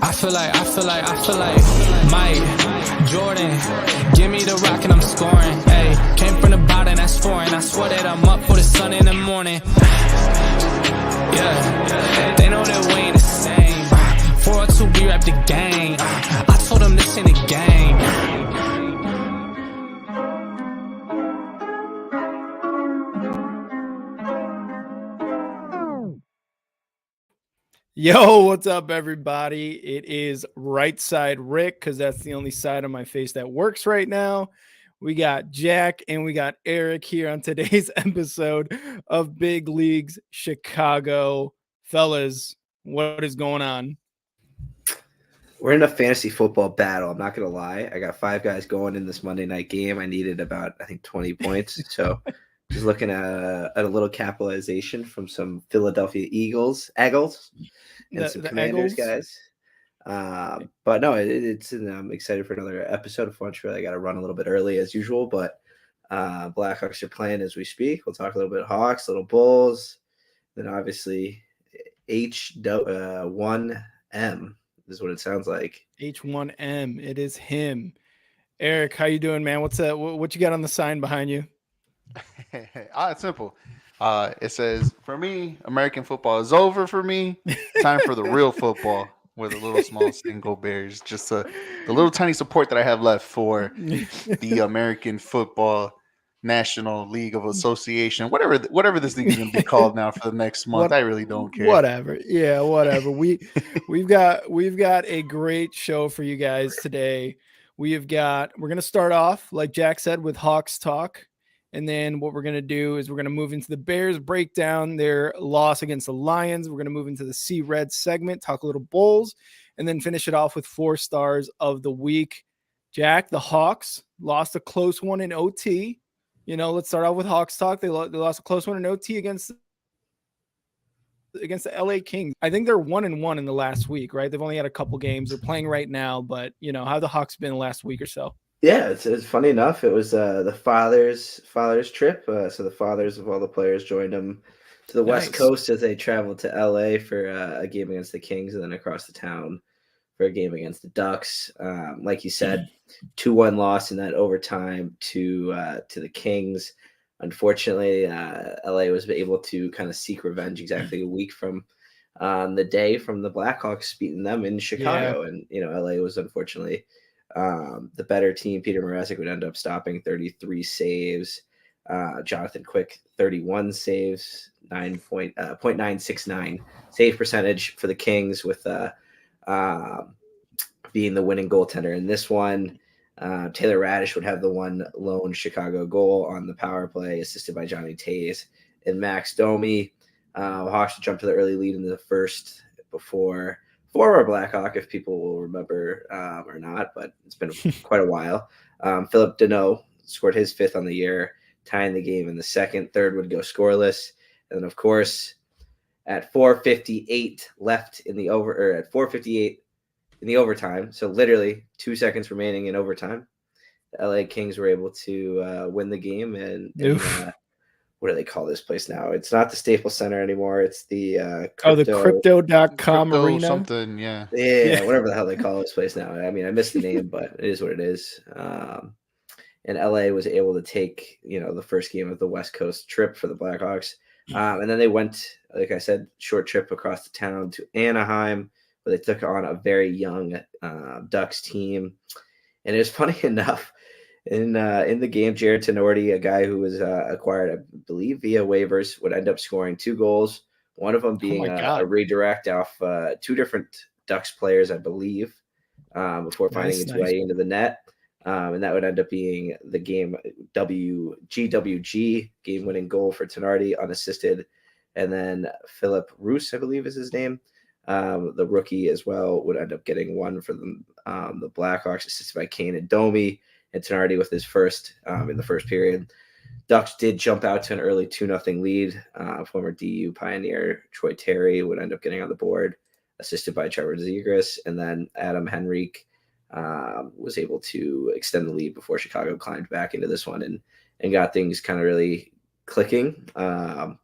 I feel like Mike Jordan. Give me the rock and I'm scoring. Hey, came from the bottom, that's foreign. I swear that I'm up for the sun in the morning. Yeah, they know that we ain't the same. 402, we rap the game. I told them this ain't a game. Yo, what's up, everybody? It is Right Side Rick, because that's the only side of my face that works right now. We got Jack and we got Eric here on today's episode of Big Leagues Chicago. Fellas, what is going on? We're in a fantasy football battle. I'm not going to lie. I got 5 guys going in this Monday night game. I needed about, 20 points. So just looking at a little capitalization from some Philadelphia Eagles, and some Commanders guys. But no, I'm excited for another episode of Fun. I got to run a little bit early as usual, but Blackhawks are playing as we speak. We'll talk a little bit of Hawks, little Bulls, then obviously H1M is what it sounds like. H1M, it is him. Eric, how you doing, man? What's that? What you got on the sign behind you? It's simple. It says, for me, American football is over for me. Time for the real football with a little small single bears. Just the little tiny support that I have left for the American Football National League of Association. Whatever this league is going to be called now for the next month. I really don't care. Whatever. Yeah, whatever. We've got a great show for you guys today. We're going to start off, like Jack said, with Hawks talk. And then what we're going to do is we're going to move into the Bears, break down their loss against the Lions. We're going to move into the C-Red segment, talk a little Bulls, and then finish it off with 4 stars of the week. Jack, the Hawks lost a close one in OT. Let's start off with Hawks talk. They lost a close one in OT against the LA Kings. I think they're 1-1 in the last week, right? They've only had a couple games. They're playing right now, but how have the Hawks been the last week or so? Yeah, it's funny enough. It was the father's trip. So the fathers of all the players joined them to the West Coast as they traveled to LA for a game against the Kings, and then across the town for a game against the Ducks. Like you said, 2-1 loss in that overtime to the Kings. Unfortunately, LA was able to kind of seek revenge exactly a week from the day from the Blackhawks beating them in Chicago. And LA was unfortunately the better team. Peter Mrazek would end up stopping 33 saves. Jonathan Quick, 31 saves, 0.969 save percentage for the Kings, with being the winning goaltender in this one. Taylor Radish would have the one lone Chicago goal on the power play, assisted by Johnny Tays and Max Domi. Hawks jumped to the early lead in the first before former Blackhawk, if people will remember or not, but it's been quite a while. Philip Deneau scored his 5th on the year, tying the game in the second. Third would go scoreless. And then, of course, at 4:58 left in the at 4:58 in the overtime, so literally 2 seconds remaining in overtime, the LA Kings were able to win the game. And what do they call this place now? It's not the Staples Center anymore. It's the the Crypto.com arena. Something, yeah. Yeah, whatever the hell they call this place now. I mean, I missed the name, but it is what it is. And LA was able to take, the first game of the West Coast trip for the Blackhawks. And then they went, like I said, short trip across the town to Anaheim, where they took on a very young Ducks team. And it was funny enough, in the game, Jared Tenorti, a guy who was acquired, I believe, via waivers, would end up scoring 2 goals. One of them being a redirect off 2 different Ducks players, I believe, before finding its way into the net. And that would end up being the game GWG, game-winning goal for Tenorti, unassisted. And then Philip Roos, I believe is his name, the rookie as well, would end up getting one for the Blackhawks, assisted by Kane and Domi. And Tenorti with his first in the first period. Ducks did jump out to an early 2-0 lead. Former DU pioneer Troy Terry would end up getting on the board, assisted by Trevor Zegras. And then Adam Henrique was able to extend the lead before Chicago climbed back into this one and got things kind of really clicking. And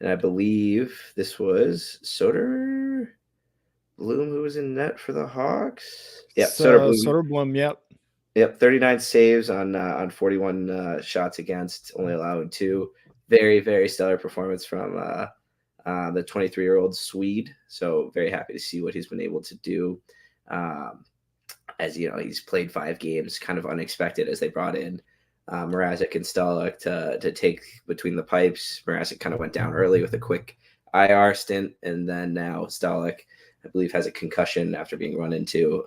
I believe this was Soder Bloom who was in net for the Hawks? Yep, Soderblom. Soderblom, yep. Yep, 39 saves on 41 shots against, only allowing 2. Very, very stellar performance from the 23-year-old Swede. So very happy to see what he's been able to do. As you know, he's played 5 games, kind of unexpected as they brought in Mrazek and Stalock to take between the pipes. Mrazek kind of went down early with a quick IR stint, and then now Stalock, I believe, has a concussion after being run into.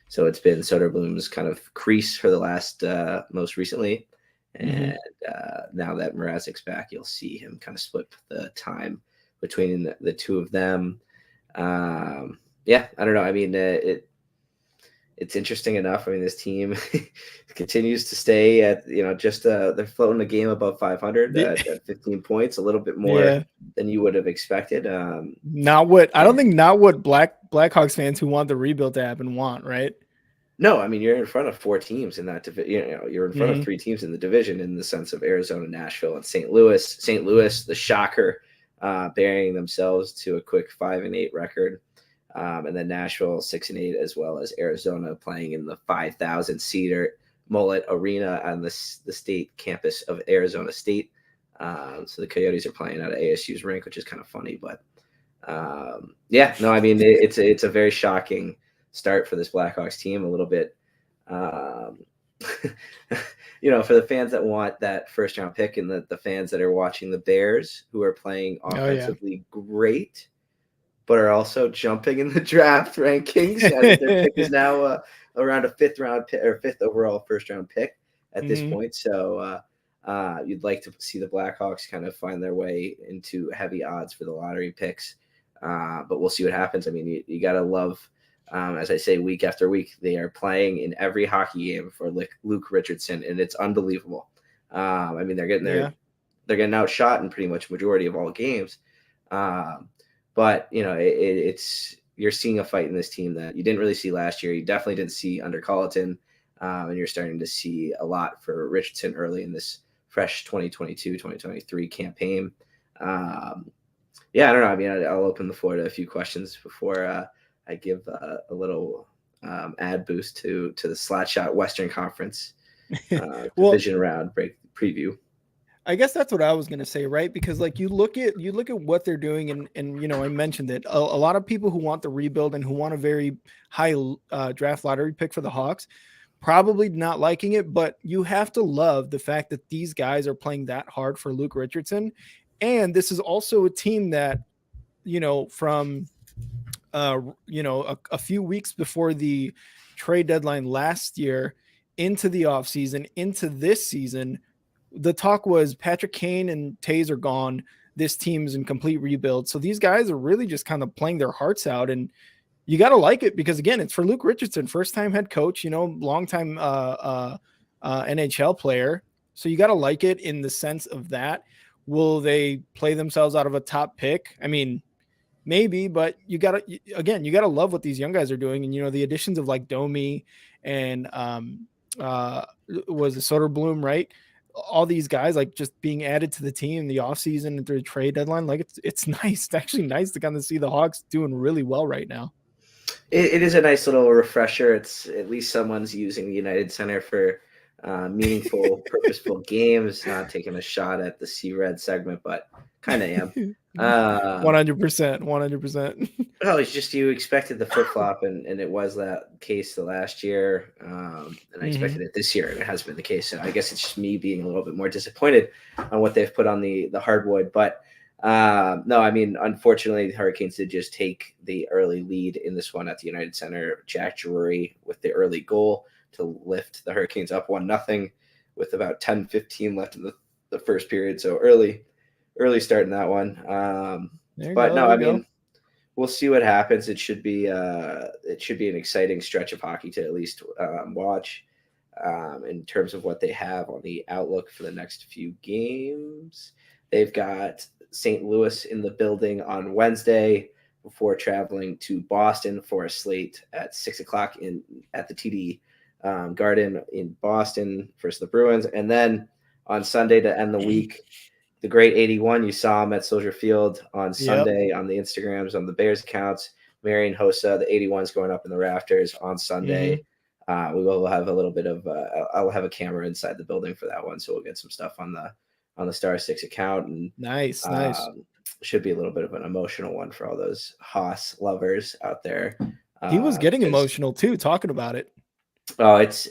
So it's been Soderblom's kind of crease for the last most recently. And now that Mrazek's back, you'll see him kind of split the time between the two of them. Yeah, I don't know. I mean, it's interesting enough. I mean, this team continues to stay at, just they're floating a game above 500 at 15 points, a little bit more than you would have expected. I don't think what Blackhawks fans who want the rebuild to happen want, right? No, I mean, you're in front of 4 teams in that division. You're in front of 3 teams in the division in the sense of Arizona, Nashville, and St. Louis. St. Louis, the shocker, burying themselves to a quick 5-8 record. And then Nashville 6-8, as well as Arizona playing in the 5,000-seater Mullet Arena on the state campus of Arizona State. So the Coyotes are playing out of ASU's rink, which is kind of funny. But I mean, it's a very shocking start for this Blackhawks team. A little bit, for the fans that want that first-round pick and the fans that are watching the Bears, who are playing offensively great, but are also jumping in the draft rankings. I think their pick is now around a 5th round pick or 5th overall first-round pick at this point. So you'd like to see the Blackhawks kind of find their way into heavy odds for the lottery picks. But we'll see what happens. I mean, you got to love, as I say, week after week, they are playing in every hockey game for Luke Richardson, and it's unbelievable. I mean, they're getting outshot in pretty much majority of all games. But it's you're seeing a fight in this team that you didn't really see last year. You definitely didn't see under Colleton, and you're starting to see a lot for Richardson early in this fresh 2022-2023 campaign. I don't know. I mean, I'll open the floor to a few questions before I give a little ad boost to the Slotshot Western Conference division round break preview. I guess that's what I was going to say, right? Because you look at what they're doing, and I mentioned it. A lot of people who want the rebuild and who want a very high draft lottery pick for the Hawks, probably not liking it. But you have to love the fact that these guys are playing that hard for Luke Richardson, and this is also a team that, from a few weeks before the trade deadline last year into the offseason, into this season, the talk was Patrick Kane and Tays are gone. This team's in complete rebuild. So these guys are really just kind of playing their hearts out, and you got to like it because, again, it's for Luke Richardson, first-time head coach, long-time NHL player. So you got to like it in the sense of that. Will they play themselves out of a top pick? I mean, maybe, but you got to love what these young guys are doing. And, the additions of Domi and was it Soderblom, right? All these guys just being added to the team in the offseason and through the trade deadline. It's nice. It's actually nice to kind of see the Hawks doing really well right now. It is a nice little refresher. It's at least someone's using the United Center for meaningful, purposeful games, not taking a shot at the C-Red segment, but kind of am. 100%. No, it's just you expected the flip-flop, and it was that case the last year, and I expected it this year, and it has been the case. So I guess it's just me being a little bit more disappointed on what they've put on the hardwood. But no, I mean, unfortunately, the Hurricanes did just take the early lead in this one at the United Center. Jack Drury with the early goal to lift the Hurricanes up 1-0 with about 10-15 left in the first period. So early start in that one. Mean, we'll see what happens. It should be an exciting stretch of hockey to at least watch in terms of what they have on the outlook for the next few games. They've got St. Louis in the building on Wednesday before traveling to Boston for a slate at 6:00 at the TD Garden in Boston versus the Bruins. And then on Sunday to end the week, the great 81, you saw him at Soldier Field on Sunday on the Instagrams, on the Bears accounts, Marion Hossa, the 81s going up in the rafters on Sunday. We will have a little bit of I'll have a camera inside the building for that one, so we'll get some stuff on the Star Six account, and Nice. should be a little bit of an emotional one for all those Haas lovers out there. He was getting emotional too, talking about it. Oh, it's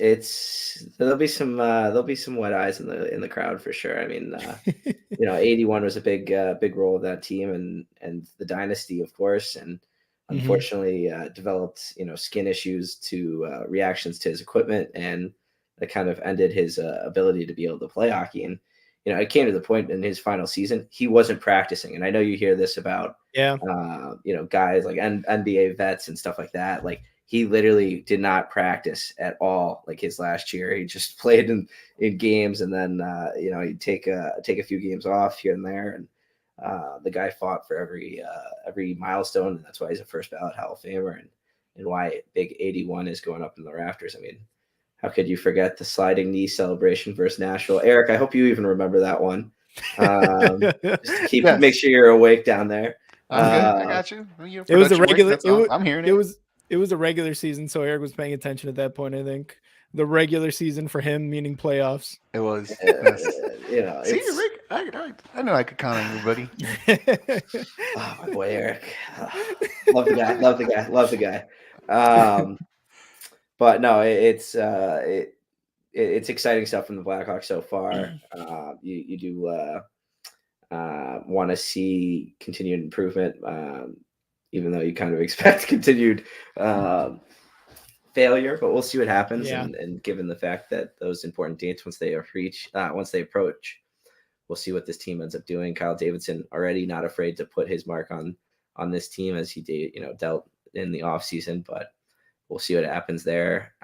there'll be some wet eyes in the crowd for sure. I mean, 81 was a big role of that team and the dynasty, of course, and unfortunately developed skin issues to reactions to his equipment, and that kind of ended his ability to be able to play hockey. And it came to the point in his final season he wasn't practicing. And I know you hear this about guys like NBA vets and stuff like that. Like, he literally did not practice at all. Like, his last year, he just played in games, and then he'd take a few games off here and there. And the guy fought for every milestone, and that's why he's a first ballot Hall of Famer, and why Big 81 is going up in the rafters. I mean, how could you forget the sliding knee celebration versus Nashville? Eric, I hope you even remember that one. Just to make sure you're awake down there. I'm good. I got you. It was a regular. I'm hearing it. It was a regular season, so Eric was paying attention at that point. I think the regular season for him, meaning playoffs. It was. See, Rick, I know I could count on you, buddy. Oh, my boy Eric, love the guy. But no, it's exciting stuff from the Blackhawks so far. You do want to see continued improvement, even though you kind of expect continued failure. But we'll see what happens. Yeah. And given the fact that those important dates, once they approach, we'll see what this team ends up doing. Kyle Davidson already not afraid to put his mark on this team, as he did, dealt in the offseason, but we'll see what happens there.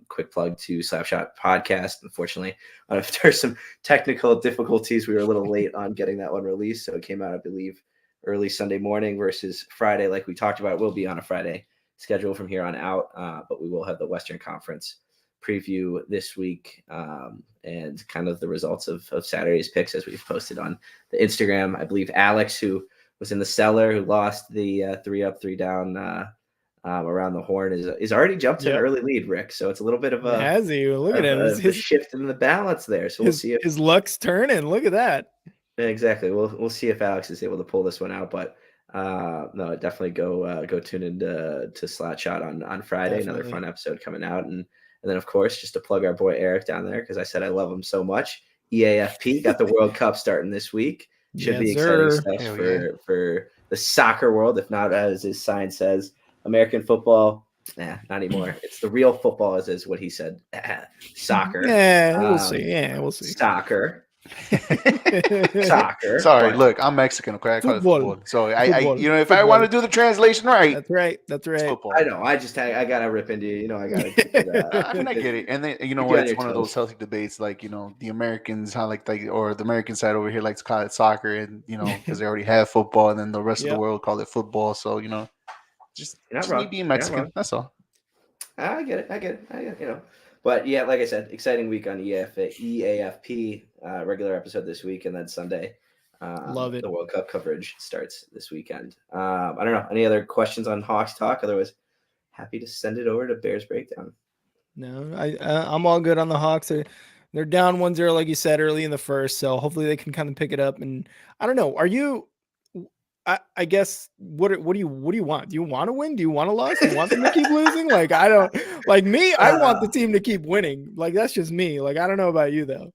Quick plug to Slapshot Podcast. Unfortunately, after some technical difficulties, we were a little late on getting that one released. So it came out, I believe, early Sunday morning versus Friday. Like we talked about, it will be on a Friday schedule from here on out. But we will have the Western Conference preview this week, and kind of the results of Saturday's picks, as we've posted on the Instagram. I believe Alex, who was in the cellar, who lost the 3 up, 3 down around the horn, is already jumped to an early lead, Rick. So it's a little bit of a has he? Look at him. His shift in the balance there. So we'll see if his luck's turning. Look at that. Exactly. We'll see if Alex is able to pull this one out. But no, definitely go tune into Slapshot on Friday. Definitely. Another fun episode coming out, and then of course just to plug our boy Eric down there, because I said I love him so much. EAFP got the World Cup starting this week. Should be exciting stuff for the soccer world, if not, as his sign says, American football. Not anymore. It's the real football, is what he said. Soccer. Yeah, we'll see. Yeah, we'll see. Soccer. Soccer. Sorry, look, I'm Mexican. Okay, I call it football. So I if I want to do the translation right, that's right. Football. I know. I gotta rip into you. I gotta. I mean, I get it. And then it's one of those healthy debates, like the Americans, how or the American side over here likes to call it soccer, and because they already have football, and then the rest of the world call it football. So just me being Mexican. That's all. I get it. But yeah, like I said, exciting week on EAFP. Regular episode this week, and then Sunday. Love it. The World Cup coverage starts this weekend. I don't know. Any other questions on Hawks talk? Otherwise, happy to send it over to Bears Breakdown. No, I'm all good on the Hawks. They're down 1-0, like you said, early in the first. So hopefully they can kind of pick it up. And I don't know. Are you? I guess what do you want? Do you want to win? Do you want to lose? Do you want them to keep losing? Like, I don't like me. I want the team to keep winning. Like, that's just me. Like, I don't know about you though.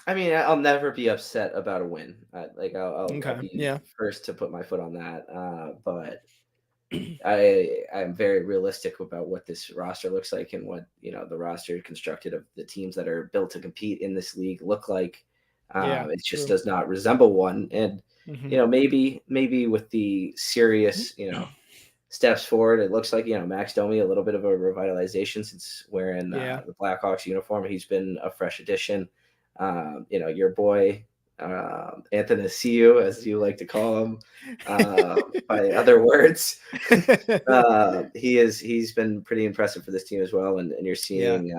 I mean, I'll never be upset about a win. I'll be first to put my foot on that. But I'm very realistic about what this roster looks like, and what the roster constructed of the teams that are built to compete in this league look like. It just does not resemble one. And maybe with the serious steps forward, it looks like Max Domi, a little bit of a revitalization since wearing the Blackhawks uniform. He's been a fresh addition. Your boy Athanasiou, as you like to call him by other words, he's been pretty impressive for this team as well. And you're seeing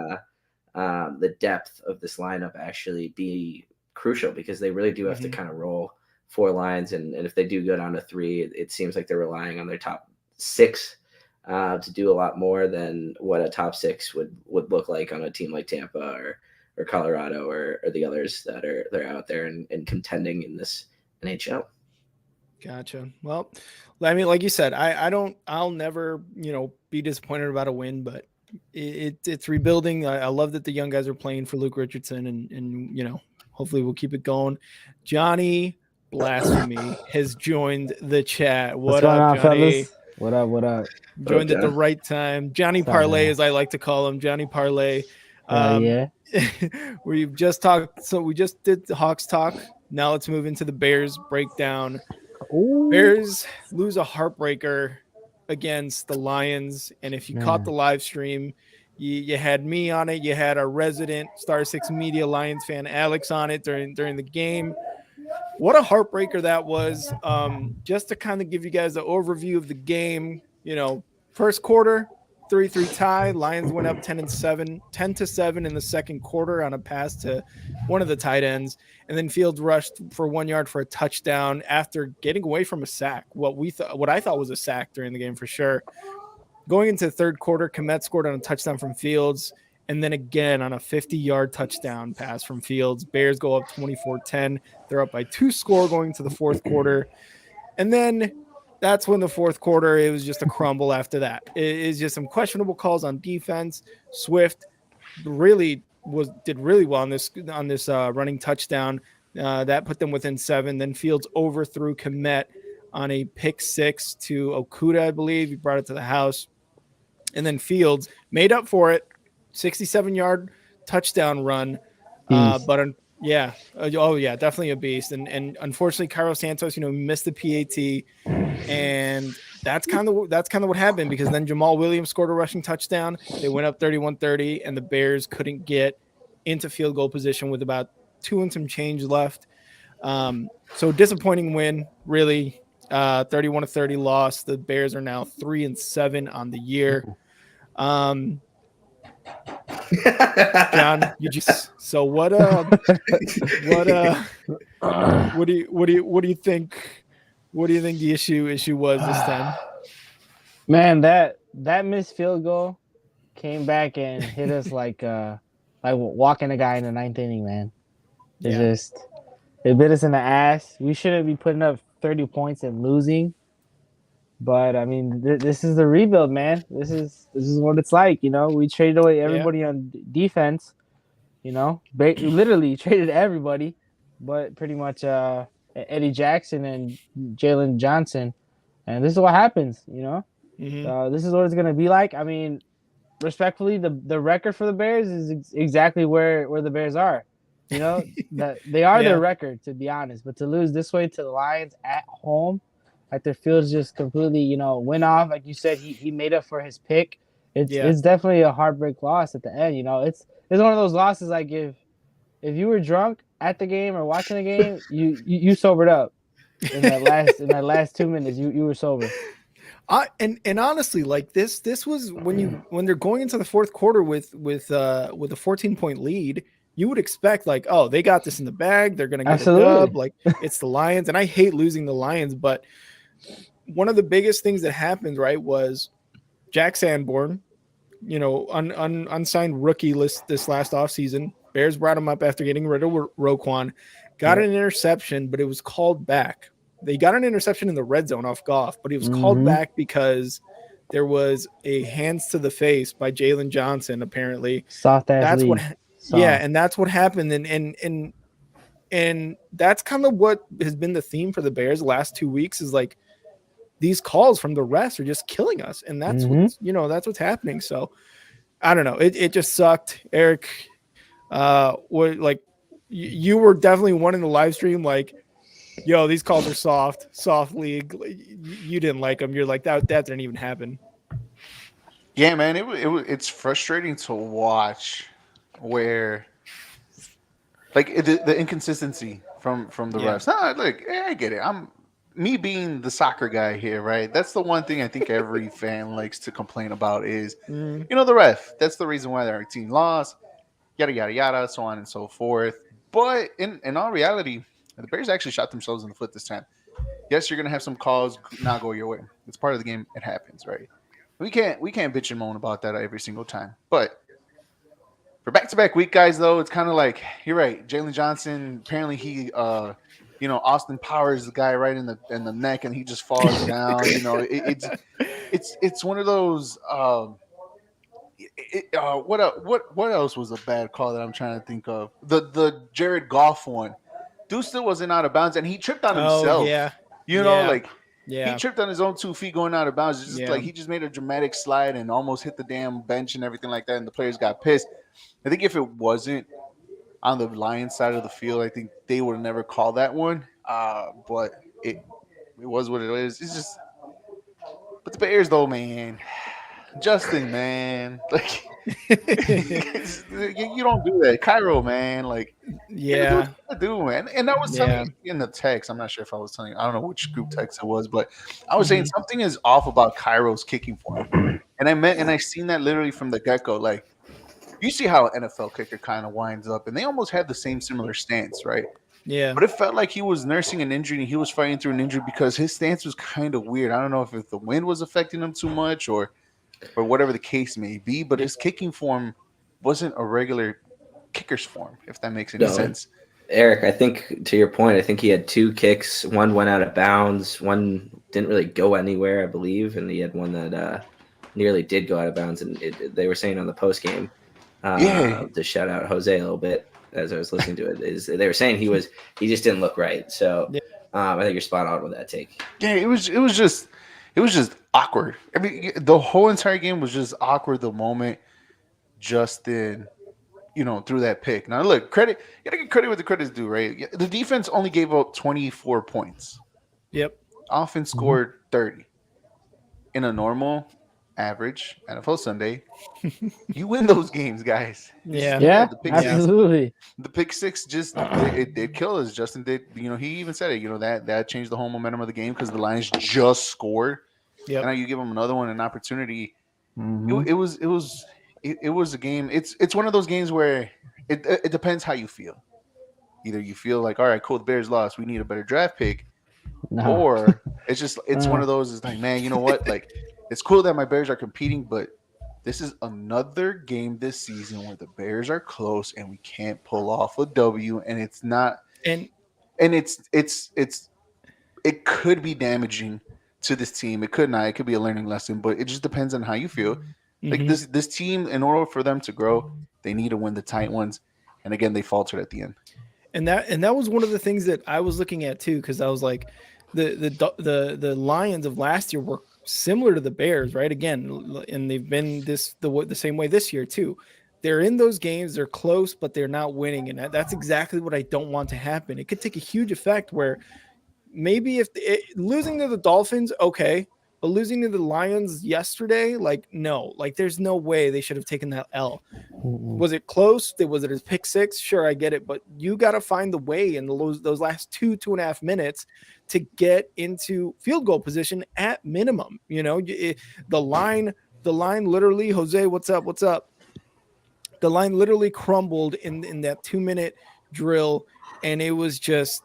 the depth of this lineup actually be crucial, because they really do have to kind of roll 4 lines, and if they do go down to 3, it seems like they're relying on their top 6 to do a lot more than what a top 6 would look like on a team like Tampa or Colorado or the others they're out there and contending in this NHL. Gotcha. Well, I mean, like you said, I'll never, be disappointed about a win, but it's rebuilding. I love that the young guys are playing for Luke Richardson and hopefully we'll keep it going. Johnny Blasphemy has joined the chat. What's What going up, on, Johnny? fellas? What up? What up? Joined at the John? right time. Johnny What's up, Parlay, man? as I like to call him, Johnny Parlay. Yeah. We've just talked. So we just did the Hawks talk. Now let's move into the Bears breakdown. Ooh. Bears lose a heartbreaker against the Lions. And if you caught the live stream, you had me on it. You had our resident Star 6 Media Lions fan, Alex, on it during the game. What a heartbreaker that was. Just to kind of give you guys an overview of the game, first quarter, 3-3 tie. Lions went up 10-7 in the second quarter on a pass to one of the tight ends. And then Fields rushed for 1 yard for a touchdown after getting away from a sack. What I thought was a sack during the game for sure. Going into the third quarter, Kmet scored on a touchdown from Fields. And then again on a 50-yard touchdown pass from Fields. Bears go up 24-10. They're up by 2 scores going to the fourth quarter. And then that's when the fourth quarter, it was just a crumble after that. It's just some questionable calls on defense. Swift did really well on this running touchdown. That put them within 7. Then Fields overthrew Kmet on a pick 6 to Okuda, I believe. He brought it to the house. And then Fields made up for it. 67-yard touchdown run. Definitely a beast. And unfortunately, Carlos Santos, missed the PAT. And that's kind of what happened, because then Jamal Williams scored a rushing touchdown. They went up 31-30, and the Bears couldn't get into field goal position with about 2 and some change left. So disappointing win, really. 31-30 loss. The Bears are now 3-7 on the year. John, what do you think? What do you think the issue was this time? Man, that missed field goal came back and hit us like walking a guy in the 9th inning, man. It bit us in the ass. We shouldn't be putting up 30 points and losing. But I mean, this is the rebuild, man. This is what it's like, We traded away everybody on defense, literally traded everybody, but pretty much Eddie Jackson and Jalen Johnson, and this is what happens, Mm-hmm. This is what it's gonna be like. I mean, respectfully, the record for the Bears is exactly where the Bears are, that they are their record, to be honest. But to lose this way to the Lions at home, like their Fields just completely, went off. Like you said, he made up for his pick. It's definitely a heartbreak loss at the end. It's one of those losses like if you were drunk at the game or watching the game, you sobered up in that last 2 minutes. You were sober. And honestly, like this was when they're going into the fourth quarter with a 14-point lead. You would expect like, oh, they got this in the bag. They're gonna get a dub. Like it's the Lions, and I hate losing the Lions, but one of the biggest things that happened, right, was Jack Sanborn, unsigned rookie list this last offseason. Bears brought him up after getting rid of Roquan, got an interception, but it was called back. They got an interception in the red zone off Goff, but it was called back because there was a hands to the face by Jalen Johnson, apparently. Soft ass league. And that's what happened. And that's kind of what has been the theme for the Bears the last 2 weeks, is like these calls from the refs are just killing us. And that's that's what's happening. So I don't know. It just sucked. Eric, you were definitely one in the live stream, like, yo, these calls are soft league. You didn't like them. You're like, that didn't even happen. Yeah, man, it's frustrating to watch where like the inconsistency from the refs. No, look, I get it. I'm me being the soccer guy here, right? That's the one thing I think every fan likes to complain about is, the ref. That's the reason why their team lost, yada, yada, yada, so on and so forth. But in all reality, the Bears actually shot themselves in the foot this time. Yes, you're going to have some calls not go your way. It's part of the game. It happens, right? We can't bitch and moan about that every single time. But for back-to-back week guys, though, it's kind of like you're right. Jalen Johnson, apparently he, Austin Powers the guy right in the neck, and he just falls down. It's one of those. What else was a bad call that I'm trying to think of? The Jared Goff one. Dude still wasn't out of bounds, and he tripped on Oh himself. yeah. Like he Yeah. tripped on his own 2 feet going out of bounds. It's just Yeah. like he just made a dramatic slide and almost hit the damn bench and everything like that, and the players got pissed. I think if it wasn't on the Lions side of the field, I think they would have never called that one. But it was what it is. It's just, but the Bears though, man, Justin, man, like you don't do that, Cairo, man, like. Yeah. Do man, and I was telling you in the text. I'm not sure if I was telling you. I don't know which group text it was, but I was saying something is off about Cairo's kicking form, and I seen that literally from the get go. Like you see how an NFL kicker kind of winds up, and they almost had the same similar stance, right? Yeah. But it felt like he was nursing an injury and he was fighting through an injury because his stance was kind of weird. I don't know if the wind was affecting him too much or whatever the case may be, but his kicking form wasn't a regular kicker's form, if that makes any sense. Eric, I think to your point, I think he had 2 kicks. One went out of bounds. One didn't really go anywhere, I believe, and he had one that nearly did go out of bounds. And they were saying on the post game, to shout out Jose a little bit as I was listening to it, is they were saying he just didn't look right. So I think you're spot on with that take. Yeah, it was just awkward. I mean, the whole entire game was just awkward. The moment Justin threw that pick. Now, look, you got to give credit where the credit's due, right? The defense only gave up 24 points. Yep. Offense scored 30. In a normal, average NFL Sunday, you win those games, guys. Yeah, absolutely. The pick six it did kill us. Justin did, he even said it, that changed the whole momentum of the game because the Lions just scored. Yep. And now you give them another one, an opportunity. It was a game. It's one of those games where it depends how you feel. Either you feel like, all right, cool, the Bears lost, we need a better draft pick, or it's one of those. It's like, man, you know what? Like, it's cool that my Bears are competing, but this is another game this season where the Bears are close and we can't pull off a W, and it's not. And it could be damaging to this team. It could not. It could be a learning lesson, but it just depends on how you feel. Like this team, in order for them to grow, they need to win the tight ones. And again, they faltered at the end. And that was one of the things that I was looking at too, because I was like, the Lions of last year were similar to the Bears, right? Again, and they've been the same way this year too. They're in those games, they're close, but they're not winning, and that's exactly what I don't want to happen. It could take a huge effect where maybe if losing to the Dolphins, okay. But losing to the Lions yesterday, like, no, like there's no way they should have taken that L. Was it close? Was it a pick six? Sure, I get it. But you got to find the way in those last 2.5 minutes to get into field goal position at minimum. The line literally, Jose, what's up? The line literally crumbled in that 2-minute drill. And it was just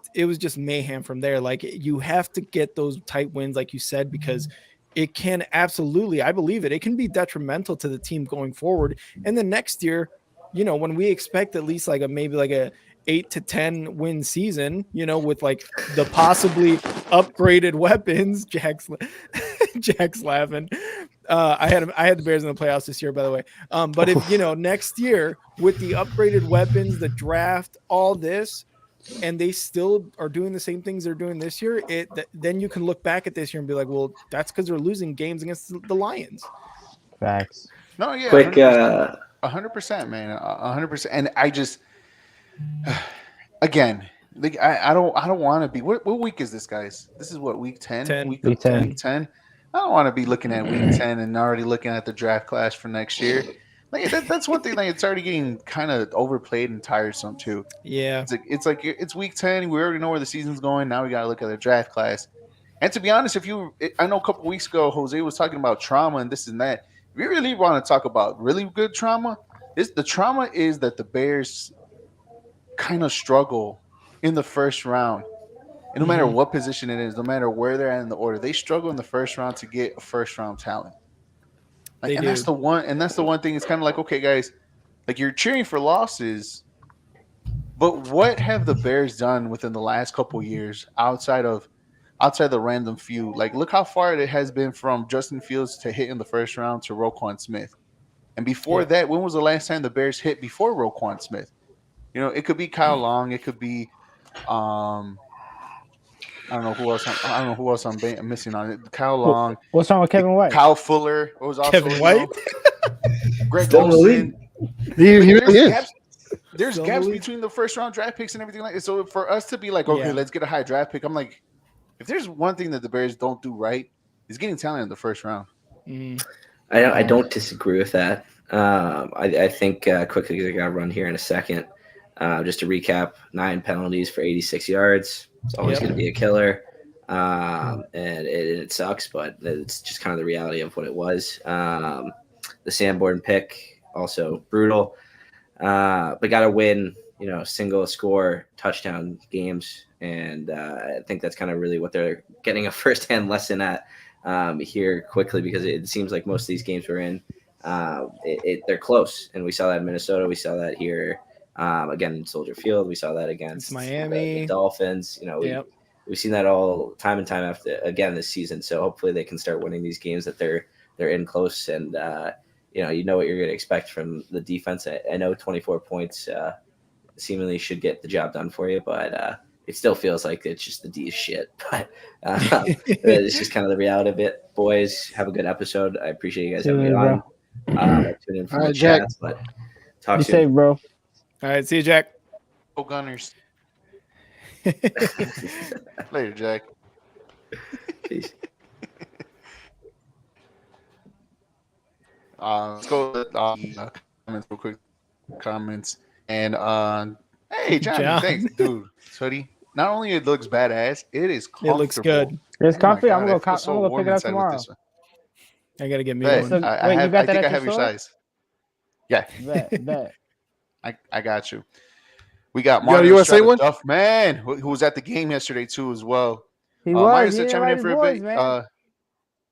mayhem from there. Like, you have to get those tight wins, like you said, because it can absolutely, I believe it can be detrimental to the team going forward. And then next year, when we expect at least maybe a 8 to 10 win season, with like the possibly upgraded weapons. Jack's laughing. I had the Bears in the playoffs this year, by the way. But if next year with the upgraded weapons, the draft, all this, and they still are doing the same things they're doing this year, then you can look back at this year and be like, well, that's because they're losing games against the Lions. Facts. No, yeah, quick, 100%, man, 100%. And I just, again, like I don't want to be. What week is this, guys? This is what, week 10? Week 10. Week 10. I don't want to be looking at week 10 and already looking at the draft class for next year. Like that's one thing. Like, it's already getting kind of overplayed and tiresome too. Yeah, it's week 10. We already know where the season's going. Now we got to look at the draft class. And to be honest, I know a couple weeks ago Jose was talking about trauma and this and that. If you really want to talk about really good trauma, the trauma is that the Bears kind of struggle in the first round And no matter what position it is, no matter where they're at in the order, they struggle in the first round to get a first round talent. They do. That's the one thing. It's kind of like, okay, guys, like you're cheering for losses, but what have the Bears done within the last couple years outside the random few? Like, look how far it has been from Justin Fields to hit in the first round to Roquan Smith. And before that, when was the last time the Bears hit before Roquan Smith? You know, it could be Kyle Long, it could be I don't know who else I'm missing on it. Kyle Long. What's wrong with Kevin White? Kyle Fuller. What was also Kevin White? Greg Still in the Olsen. He really is. There's Still gaps in the league. between the first round draft picks and everything like that. So for us to be like, okay, let's get a high draft pick, I'm like, if there's one thing that the Bears don't do right, is getting talent in the first round. I don't disagree with that. I think quickly, because I got to run here in a second. Just to recap, 9 penalties for 86 yards. It's always going to be a killer. And it sucks, but it's just kind of the reality of what it was. The Sanborn pick, also brutal. But got to win, single score touchdown games. And I think that's kind of really what they're getting a firsthand lesson at here quickly, because it seems like most of these games we're in, they're close. And we saw that in Minnesota. We saw that here again in Soldier Field. We saw that against Miami, the Dolphins. We've seen that all time and time after again this season. So hopefully they can start winning these games that they're in close, and you know what you're going to expect from the defense. I know 24 points seemingly should get the job done for you, but it still feels like it's just the D's shit. But it's just kind of the reality of it. Boys, have a good episode. I appreciate you guys having me on. Tune in for the chats, but talk Be soon. safe, bro. All right, see you, Jack. Go Gunners. Later, Jack. Peace. Let's go with comments real quick. Comments. And hey, John, thanks, dude. Hoodie. Not only it looks badass, it is comfortable. It looks good. It's comfy. I'm gonna I feel go pick it up warm inside with tomorrow. this one. I gotta get me Bet. one. I you got that think at I your have your store? size. Yeah, Bet. I got you. We got You got a Martin USA Estrada one? Duff, man, who was at the game yesterday too as well. He Myron was. He said didn't chiming in invite for his a boys, bit. man.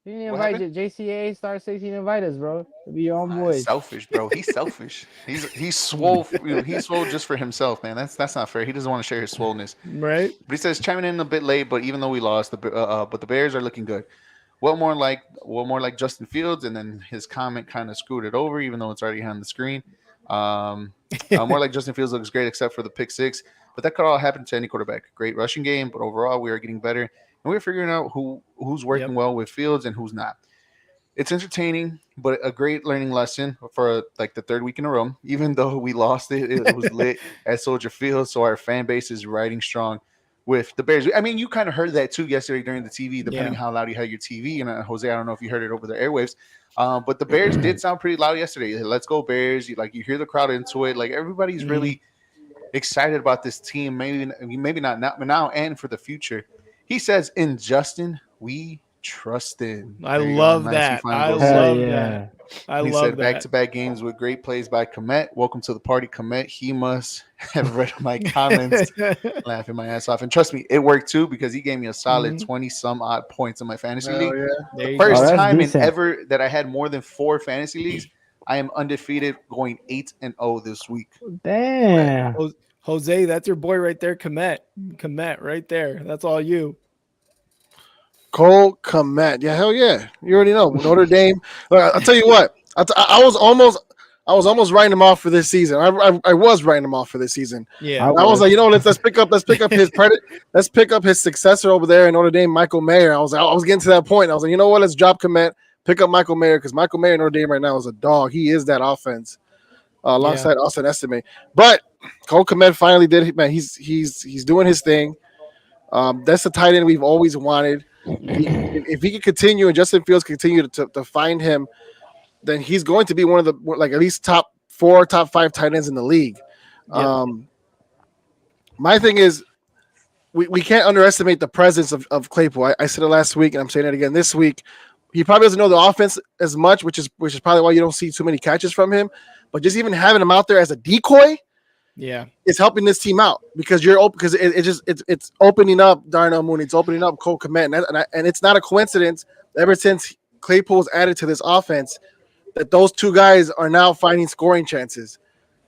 You didn't what invite JCA Star 16. Invite us, bro. Be your own boys. Selfish, bro. He's selfish. He's swole. He's swole just for himself, man. That's not fair. He doesn't want to share his swollenness. Right? But he says chiming in a bit late, but even though we lost, but the Bears are looking good. What more like Justin Fields, and then his comment kind of screwed it over, even though it's already on the screen. More like Justin Fields looks great, except for the pick 6. But that could all happen to any quarterback. Great rushing game, but overall we are getting better, and we're figuring out who's working well with Fields and who's not. It's entertaining, but a great learning lesson for like the 3rd week in a row. Even though we lost it was lit at Soldier Field, so our fan base is riding strong with the Bears. I mean, you kind of heard that too yesterday during the TV, depending how loud you had your TV. And Jose, I don't know if you heard it over the airwaves, but the Bears did sound pretty loud yesterday. Let's go Bears! You hear the crowd into it. Like everybody's really excited about this team. Maybe not now and for the future. He says, "In Justin, we trust in." I love that. I love that. He said back-to-back games with great plays by Komet. Welcome to the party, Komet. He must have read my comments, laughing my ass off. And trust me, it worked too, because he gave me a solid 20-some-odd points in my fantasy league. Yeah. First time in ever that I had more than 4 fantasy leagues. I am undefeated, going 8-0 this week. Damn. Jose, that's your boy right there, Komet. Komet right there. That's all you. Cole Komet. Yeah, hell yeah. You already know. Notre Dame. Look, I'll tell you what. I was almost writing him off for this season. I was writing him off for this season. Yeah. I was like, let's pick up his credit. Let's pick up his successor over there in Notre Dame, Michael Mayer. I was getting to that point. I was like, you know what? Let's drop Komet, pick up Michael Mayer, because Michael Mayer in Notre Dame right now is a dog. He is that offense alongside Austin Estime. But Cole Komet finally did it, man. He's doing his thing. That's the tight end we've always wanted. If he can continue and Justin Fields continue to find him, then he's going to be one of the at least top 4, top 5 tight ends in the league. Yep. My thing is we can't underestimate the presence of Claypool. I said it last week, and I'm saying it again this week. He probably doesn't know the offense as much, which is probably why you don't see too many catches from him. But just even having him out there as a decoy, Yeah. is helping this team out because you're open because it's opening up Darnell Mooney, it's opening up Cole Kmet, and it's not a coincidence. Ever since Claypool was added to this offense, that those two guys are now finding scoring chances.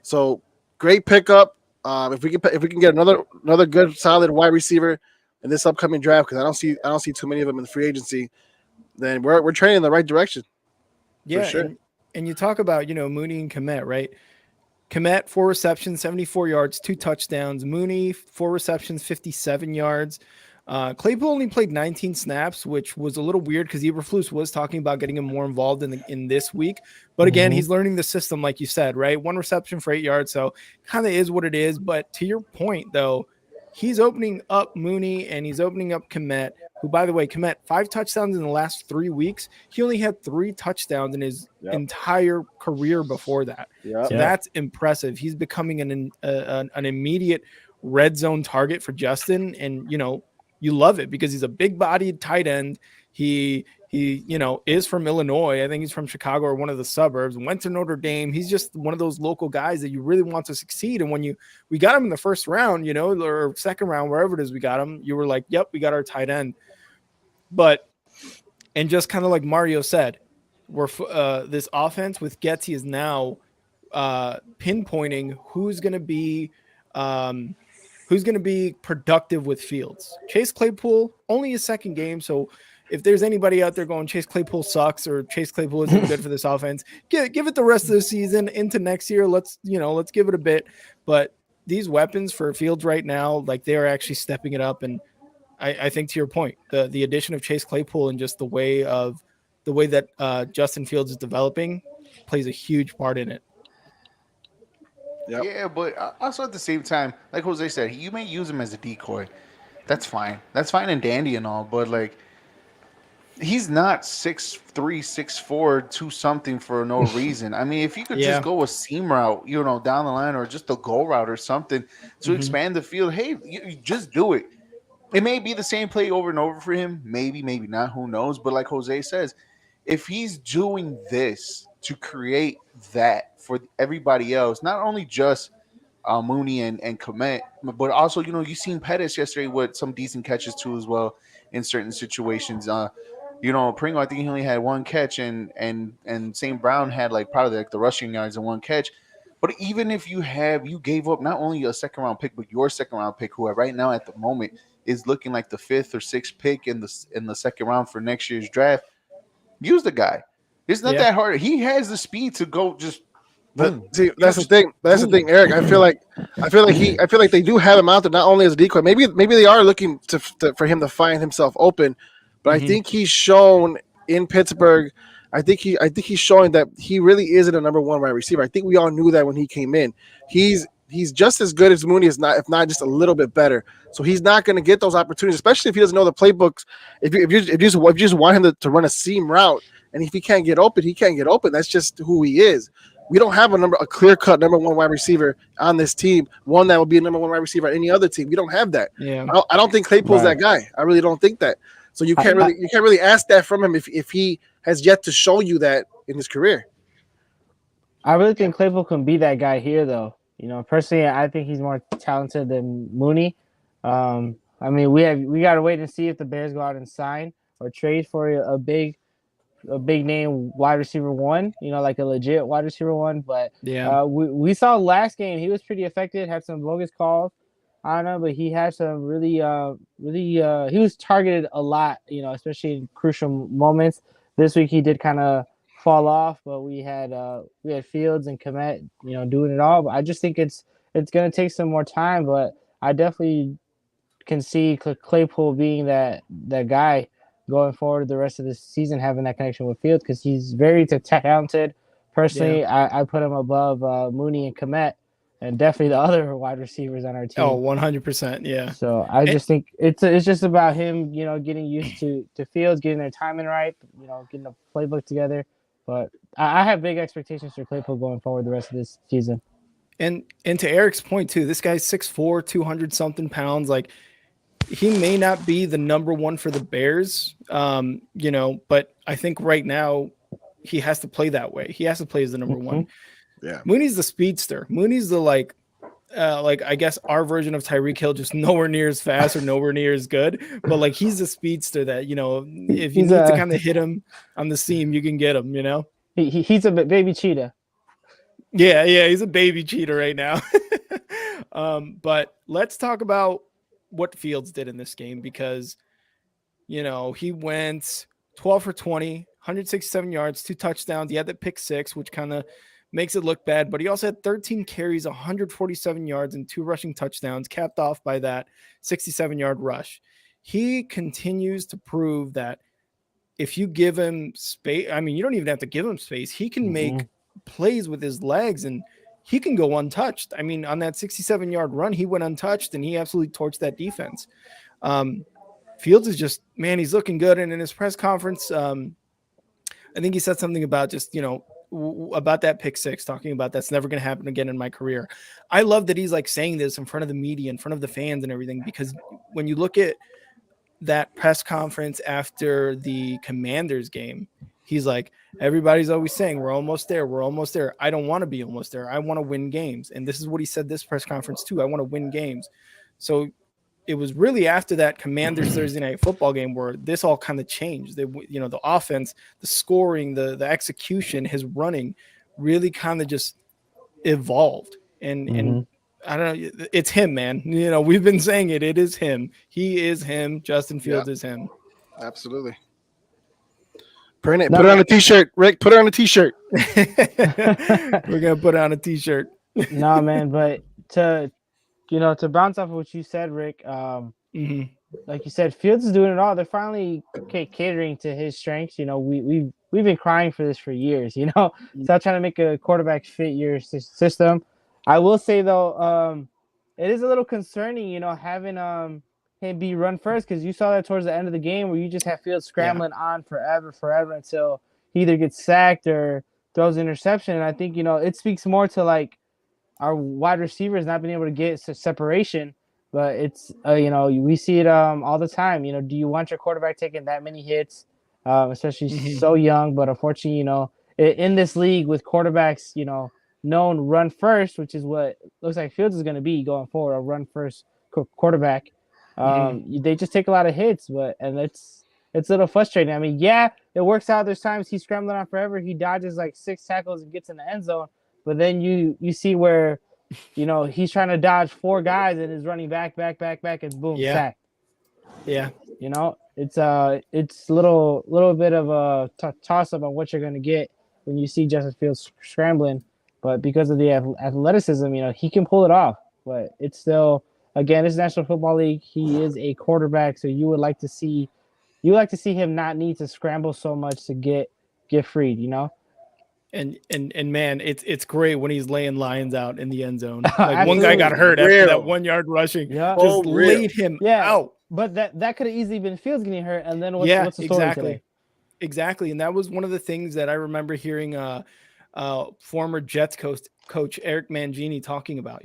So great pickup. If we can get another good solid wide receiver in this upcoming draft, because I don't see too many of them in the free agency, then we're training in the right direction. Yeah. sure. And you talk about, Mooney and Kmet, right? Kmet, 4 receptions, 74 yards, 2 touchdowns. Mooney, 4 receptions, 57 yards. Claypool only played 19 snaps, which was a little weird because Eberflus was talking about getting him more involved in this week. But again, he's learning the system, like you said, right? 1 reception for 8 yards. So kind of is what it is. But to your point, though, he's opening up Mooney and he's opening up Kmet, who, by the way, Kmet, 5 touchdowns in the last 3 weeks. He only had 3 touchdowns in his entire career before that. Yep. So that's impressive. He's becoming an immediate red zone target for Justin. And, you love it because he's a big-bodied tight end. He is from Illinois. I think he's from Chicago or one of the suburbs. Went to Notre Dame. He's just one of those local guys that you really want to succeed. And when we got him in the first round, or second round, wherever it is we got him, you were like, yep, we got our tight end. And just kind of like Mario said, this offense with Getty is now pinpointing who's going to be productive with Fields. Chase Claypool, only his second game. So if there's anybody out there going, Chase Claypool sucks or Chase Claypool isn't good for this offense, give it the rest of the season into next year. Let's give it a bit. But these weapons for Fields right now, like they are actually stepping it up. And I think to your point, the addition of Chase Claypool and just the way that Justin Fields is developing plays a huge part in it. Yep. Yeah, but also at the same time, like Jose said, you may use him as a decoy. That's fine. That's fine and dandy and all, but like he's not 6'3", 6'4", 2 something for no reason. I mean, if you could just go a seam route, down the line, or just a goal route or something to expand the field, hey, you just do it. It may be the same play over and over for him. Maybe not. Who knows? But like Jose says, if he's doing this to create that for everybody else, not only just Mooney and Kmet, but also, you've seen Pettis yesterday with some decent catches too as well in certain situations. Pringle, I think he only had 1 catch, and St. Brown had probably the rushing yards and 1 catch. But even if you gave up not only a second round pick, but your second round pick, who right now at the moment is looking like the 5th or 6th pick in the second round for next year's draft, use the guy. It's not that hard. He has the speed to go just. But see, that's the thing. That's the thing, Eric. I feel like they do have him out there not only as a decoy. Maybe they are looking for him to find himself open. But I think he's shown in Pittsburgh. I think he's showing that he really isn't a number 1 wide receiver. I think we all knew that when he came in. He's just as good as Mooney, if not just a little bit better. So he's not going to get those opportunities, especially if he doesn't know the playbooks. If you just want him to run a seam route, and if he can't get open, he can't get open. That's just who he is. We don't have a clear-cut number 1 wide receiver on this team, one that would be a number 1 wide receiver on any other team. We don't have that. Yeah. I don't think Claypool's that guy. I really don't think that. So you can't really ask that from him if he has yet to show you that in his career. I really think Claypool can be that guy here, though. Personally, I think he's more talented than Mooney. I mean, we got to wait and see if the Bears go out and sign or trade for a big name wide receiver 1, like a legit wide receiver 1. But we saw last game he was pretty effective, had some bogus calls. I don't know, but he had some really he was targeted a lot, especially in crucial moments. This week he did kind of fall off, but we had Fields and Kmet, doing it all. But I just think it's going to take some more time, but I definitely can see Claypool being that guy going forward the rest of the season, having that connection with Fields, because he's very talented. Personally, I put him above Mooney and Kmet, and definitely the other wide receivers on our team. Oh, 100%, yeah. So I just think it's just about him, getting used to Fields, getting their timing right, getting the playbook together. But I have big expectations for Claypool going forward the rest of this season. And to Eric's point too, this guy's 6'4", 200-something pounds. Like, he may not be the number 1 for the Bears, but I think right now he has to play that way. He has to play as the number 1. Yeah. Mooney's the speedster. Mooney's the like I guess our version of Tyreek Hill, just nowhere near as fast or nowhere near as good. But like he's a speedster that if you He's need to a kind of hit him on the seam, you can get him. he's a baby cheetah. Yeah, he's a baby cheater right now. But let's talk about what Fields did in this game because he went 12 for 20, 167 yards, 2 touchdowns. He had the pick 6, which kind of makes it look bad, but he also had 13 carries, 147 yards, and 2 rushing touchdowns, capped off by that 67-yard rush. He continues to prove that if you give him space, I mean, you don't even have to give him space. He can make plays with his legs, and he can go untouched. I mean, on that 67-yard run, he went untouched, and he absolutely torched that defense. Fields is just, man, he's looking good. And in his press conference, I think he said something about just, about that pick 6, talking about that's never going to happen again in my career. I love that he's like saying this in front of the media, in front of the fans and everything, because when you look at that press conference after the Commanders game, he's like, everybody's always saying we're almost there. We're almost there. I don't want to be almost there. I want to win games. And this is what he said this press conference too. I want to win games. So it was really after that Commanders Thursday night football game where this all kind of changed. The offense, the scoring, the execution, his running really kind of just evolved. And I don't know, it's him, man. We've been saying it. It is him. He is him. Justin Fields is him. Absolutely. Put it on a t-shirt, Rick. Put it on a t-shirt. We're gonna put on a t-shirt. No, man, but to bounce off of what you said, Rick, like you said, Fields is doing it all. They're finally catering to his strengths. We've been crying for this for years. Stop trying to make a quarterback fit your system. I will say though, it is a little concerning, having him be run first, because you saw that towards the end of the game where you just have Fields scrambling on forever until he either gets sacked or throws an interception. And I think it speaks more to like our wide receivers not being able to get separation, but it's we see it all the time. Do you want your quarterback taking that many hits, especially so young? But unfortunately, in this league with quarterbacks, known run first, which is what looks like Fields is going to be going forward, a run first quarterback. They just take a lot of hits, and it's a little frustrating. I mean, yeah, it works out. There's times he's scrambling on forever. He dodges like 6 tackles and gets in the end zone. But then you see where, he's trying to dodge 4 guys and is running back, and boom, sack. Yeah. It's a little bit of a toss up on what you're going to get when you see Justin Fields scrambling. But because of the athleticism, he can pull it off. But it's still, again, it's National Football League. He is a quarterback, so you like to see him not need to scramble so much to get freed. And man, it's great when he's laying Lions out in the end zone. Like one guy got hurt after that 1 yard rushing. Yeah. Just laid him out. But that could have easily been Fields getting hurt. And then what's the story today? Exactly. And that was one of the things that I remember hearing former Jets coach Eric Mangini talking about.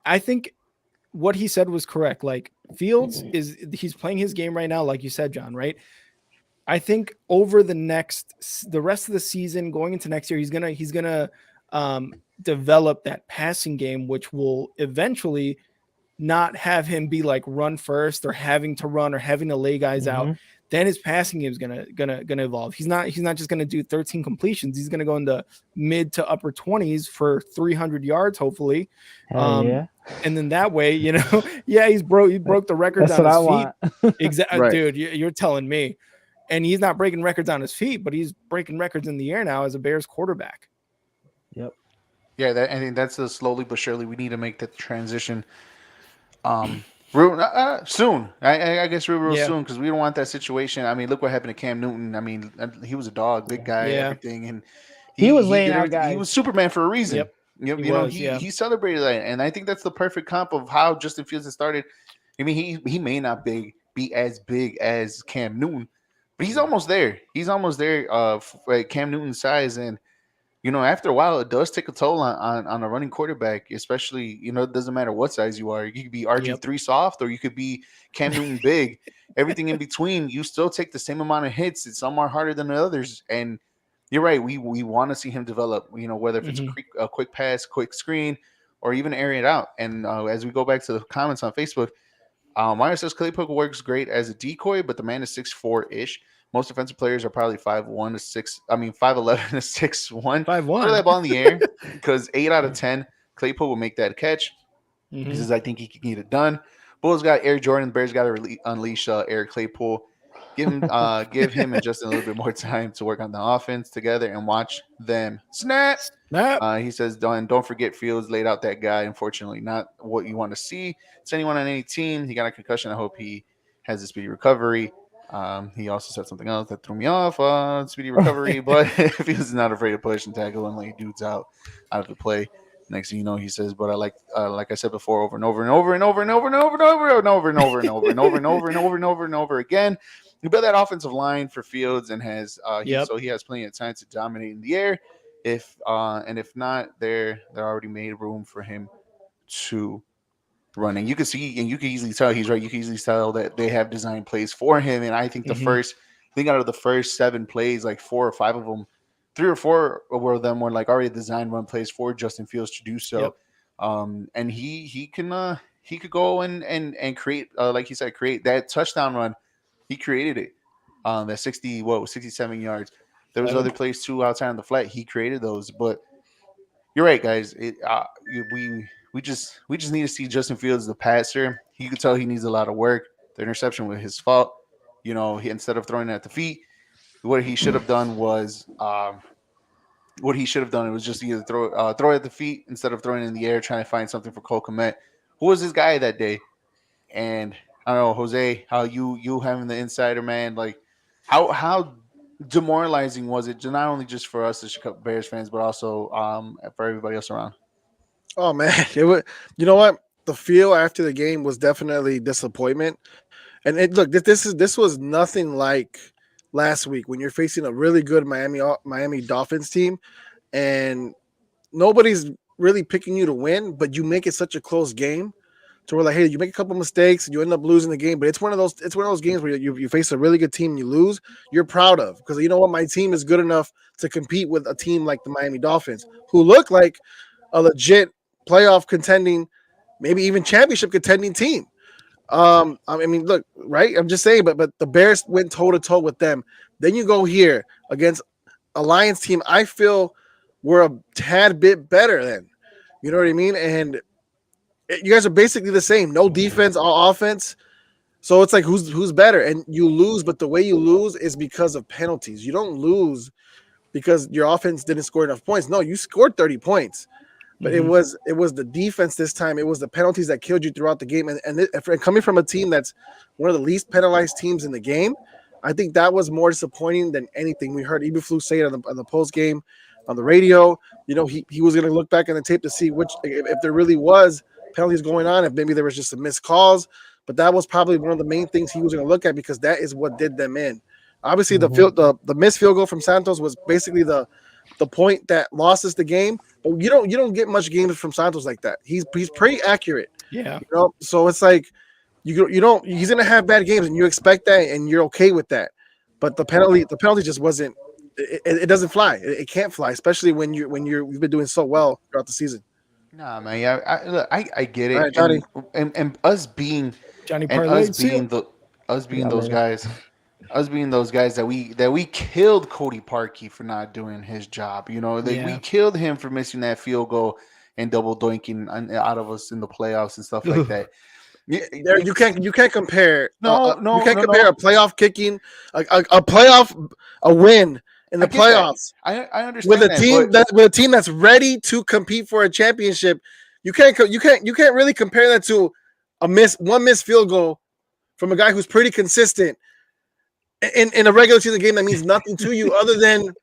I think what he said was correct. Like Fields he's playing his game right now, like you said, John, right? I think over the rest of the season, going into next year, he's gonna develop that passing game, which will eventually not have him be like run first or having to run or having to lay guys out. Then his passing game is gonna evolve. He's not just gonna do 13 completions. He's gonna go into mid to upper 20s for 300 yards, hopefully. And then that way, he broke the records That's on what his feet. Exactly, Right. Dude. You're telling me. And he's not breaking records on his feet, but he's breaking records in the air now as a Bears quarterback. Yep. Yeah, I think that's a slowly but surely we need to make that transition. Soon. I guess real soon, because we don't want that situation. I mean, look what happened to Cam Newton. I mean, he was a dog, big guy, everything, and he was laying out guys. He was Superman for a reason. Yep. He celebrated that, and I think that's the perfect comp of how Justin Fields has started. I mean, he may not be as big as Cam Newton, but he's almost there. He's almost there. Like Cam Newton's size, and after a while, it does take a toll on a running quarterback, especially, it doesn't matter what size you are. You could be RG3 soft, or you could be Cam Newton big. Everything in between, you still take the same amount of hits. Some are harder than the others. And you're right. We want to see him develop, whether if it's a quick pass, quick screen, or even air it out. And as we go back to the comments on Facebook, Meyer says Claypool works great as a decoy, but the man is 6'4" ish. Most defensive players are probably 5'1" to 6. I mean 5'11" to 6'1". 5'1". Throw that ball in the air because 8 out of 10 Claypool will make that catch. Mhm. He says I think he can get it done. Bulls got Air Jordan. Bears got to unleash Eric Claypool. Give him and Justin a little bit more time to work on the offense together and watch them snap. He says, don't forget Fields laid out that guy. Unfortunately, not what you want to see. It's anyone on any team. He got a concussion. I hope he has a speedy recovery. He also said something else that threw me off. Speedy recovery, but Fields is not afraid to push and tackle and lay dudes out of the play. Next thing you know, he says, but I like I said before, over and over and over and over and over and over and over and over and over and over and over and over and over and over and over again. He built that offensive line for Fields and has so he has plenty of time to dominate in the air. If not, they're already made room for him to run. And you can see, and you can easily tell he's right. You can easily tell that they have designed plays for him. And I think out of the first 7 plays, like 4 or 5 of them, 3 or 4 of them were like already designed run plays for Justin Fields to do so. Yep. And he could go and create, like he said, create that touchdown run. He created it. That 67 yards. There was other plays too outside on the flat. He created those, but you're right, guys. We just need to see Justin Fields the passer. You can tell he needs a lot of work. The interception was his fault. You know, instead of throwing it at the feet, what he should have done was just either throw it at the feet instead of throwing it in the air, trying to find something for Cole Kmet, who was his guy that day. And I don't know, Jose, how you having the insider, man, like how demoralizing was it, not only just for us as Chicago Bears fans, but also for everybody else around? Oh man, it was. You know what? The feel after the game was definitely disappointment. And this was nothing like last week when you're facing a really good Miami Dolphins team, and nobody's really picking you to win, but you make it such a close game. So we're like, hey, you make a couple mistakes and you end up losing the game. But it's one of those games where you face a really good team and you lose, you're proud of, because you know what, my team is good enough to compete with a team like the Miami Dolphins, who look like a legit playoff contending, maybe even championship contending team. I mean, look, right? I'm just saying, but the Bears went toe to toe with them. Then you go here against a Lions team I feel we're a tad bit better than. You know what I mean? And you guys are basically the same. No defense, all offense. So it's like who's better? And you lose, but the way you lose is because of penalties. You don't lose because your offense didn't score enough points. No, you scored 30 points. But it was the defense this time. It was the penalties that killed you throughout the game. And coming from a team that's one of the least penalized teams in the game, I think that was more disappointing than anything. We heard Eberflus say it on the post game on the radio. You know, he was going to look back on the tape to see if there really was penalties going on, if maybe there was just some missed calls. But that was probably one of the main things he was going to look at, because that is what did them in. Obviously, the missed field goal from Santos was basically the point that lost us the game. But you don't get much games from Santos like that. He's pretty accurate. Yeah. You know, so it's like you don't. He's gonna have bad games, and you expect that, and you're okay with that. But the penalty just wasn't. It doesn't fly. It can't fly, especially when you've been doing so well throughout the season. Nah, man. Yeah, I get it. All right, Johnny. And us being Johnny and Parlay, us being those guys. Us being those guys that we killed Cody Parkey for not doing his job. You know, we killed him for missing that field goal and double doinking out of us in the playoffs and stuff like that. You can't compare. No, you can't compare a playoff kicking, a win in the playoffs. I understand with a team that's ready to compete for a championship. You can't really compare that to one missed field goal from a guy who's pretty consistent in a regular season game that means nothing to you other than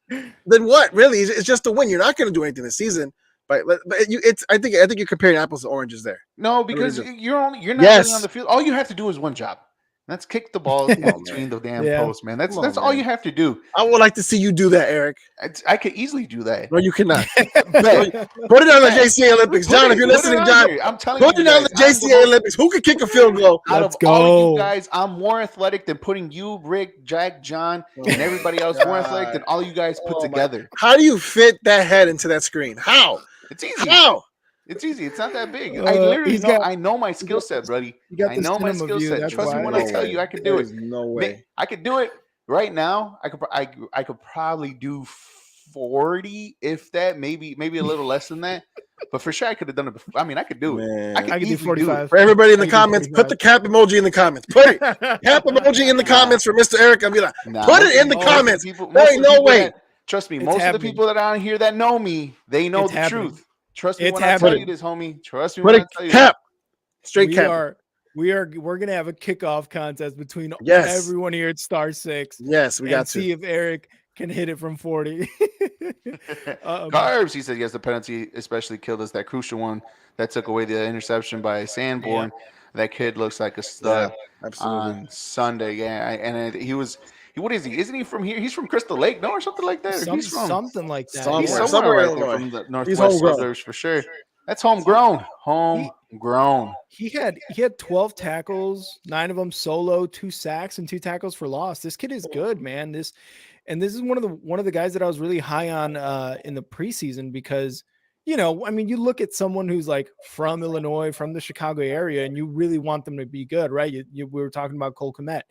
what? Really, it's just a win. You're not going to do anything this season. But I think you're comparing apples to oranges there. No, because you're not really on the field. All you have to do is one job. That's kick the ball between the damn posts, man. That's all you have to do. I would like to see you do that, Eric. I could easily do that. No, you cannot. Put it on the JCA Olympics, John. If you're listening, John, I'm telling you, put it on the JCA Olympics. Who can kick a field goal? Let's go, all of you guys. I'm more athletic than putting you, Rick, Jack, John, and everybody else more athletic than all you guys put together. How do you fit that head into that screen? How? It's easy. How? It's easy. It's not that big. I literally he's know. got- I know my skill set, buddy. You got I the know my cinema skill view, set. that's Trust me why. when No I tell way. you, I could do There's it. no way. I could do it right now. I could probably do 40, if that, maybe a little less than that. But for sure, I could have done it before. I mean, I could do it. Man. I could I could do easily do it. 45. For everybody in the I can do comments, put 45. the cap emoji in the comments. Put it. Cap emoji in the comments for Mr. Eric. I'm gonna Nah, put most it in of the most of comments. people- There most ain't of the no people way. that- Trust me, It's most of the happening. people that are on here that know me, they know It's the happening. truth. Trust me It's when I tell happening. you this, homie. Trust me Put when I it tell you cap. Straight cap. We're gonna have a kickoff contest between Yes. everyone here at Star 6. Yes, we got and to. see if Eric can hit it from 40. Carbs, he said, yes, the penalty especially killed us. That crucial one that took away the interception by Sanborn. That kid looks like a stud Absolutely. on Sunday. Yeah, what is he? Isn't he from here? He's from Crystal Lake, no, or something like that. Or he's from something like that. Somewhere. he's yeah. somewhere, in I think, Illinois. from the He's northwest homegrown. suburbs for sure. That's homegrown. Homegrown. He had 12 tackles, 9 of them solo, 2 sacks, and 2 tackles for loss. This kid is good, man. This is one of the guys that I was really high on in the preseason because, I mean, you look at someone who's like from Illinois, from the Chicago area, and you really want them to be good, right? We were talking about Cole Kmet.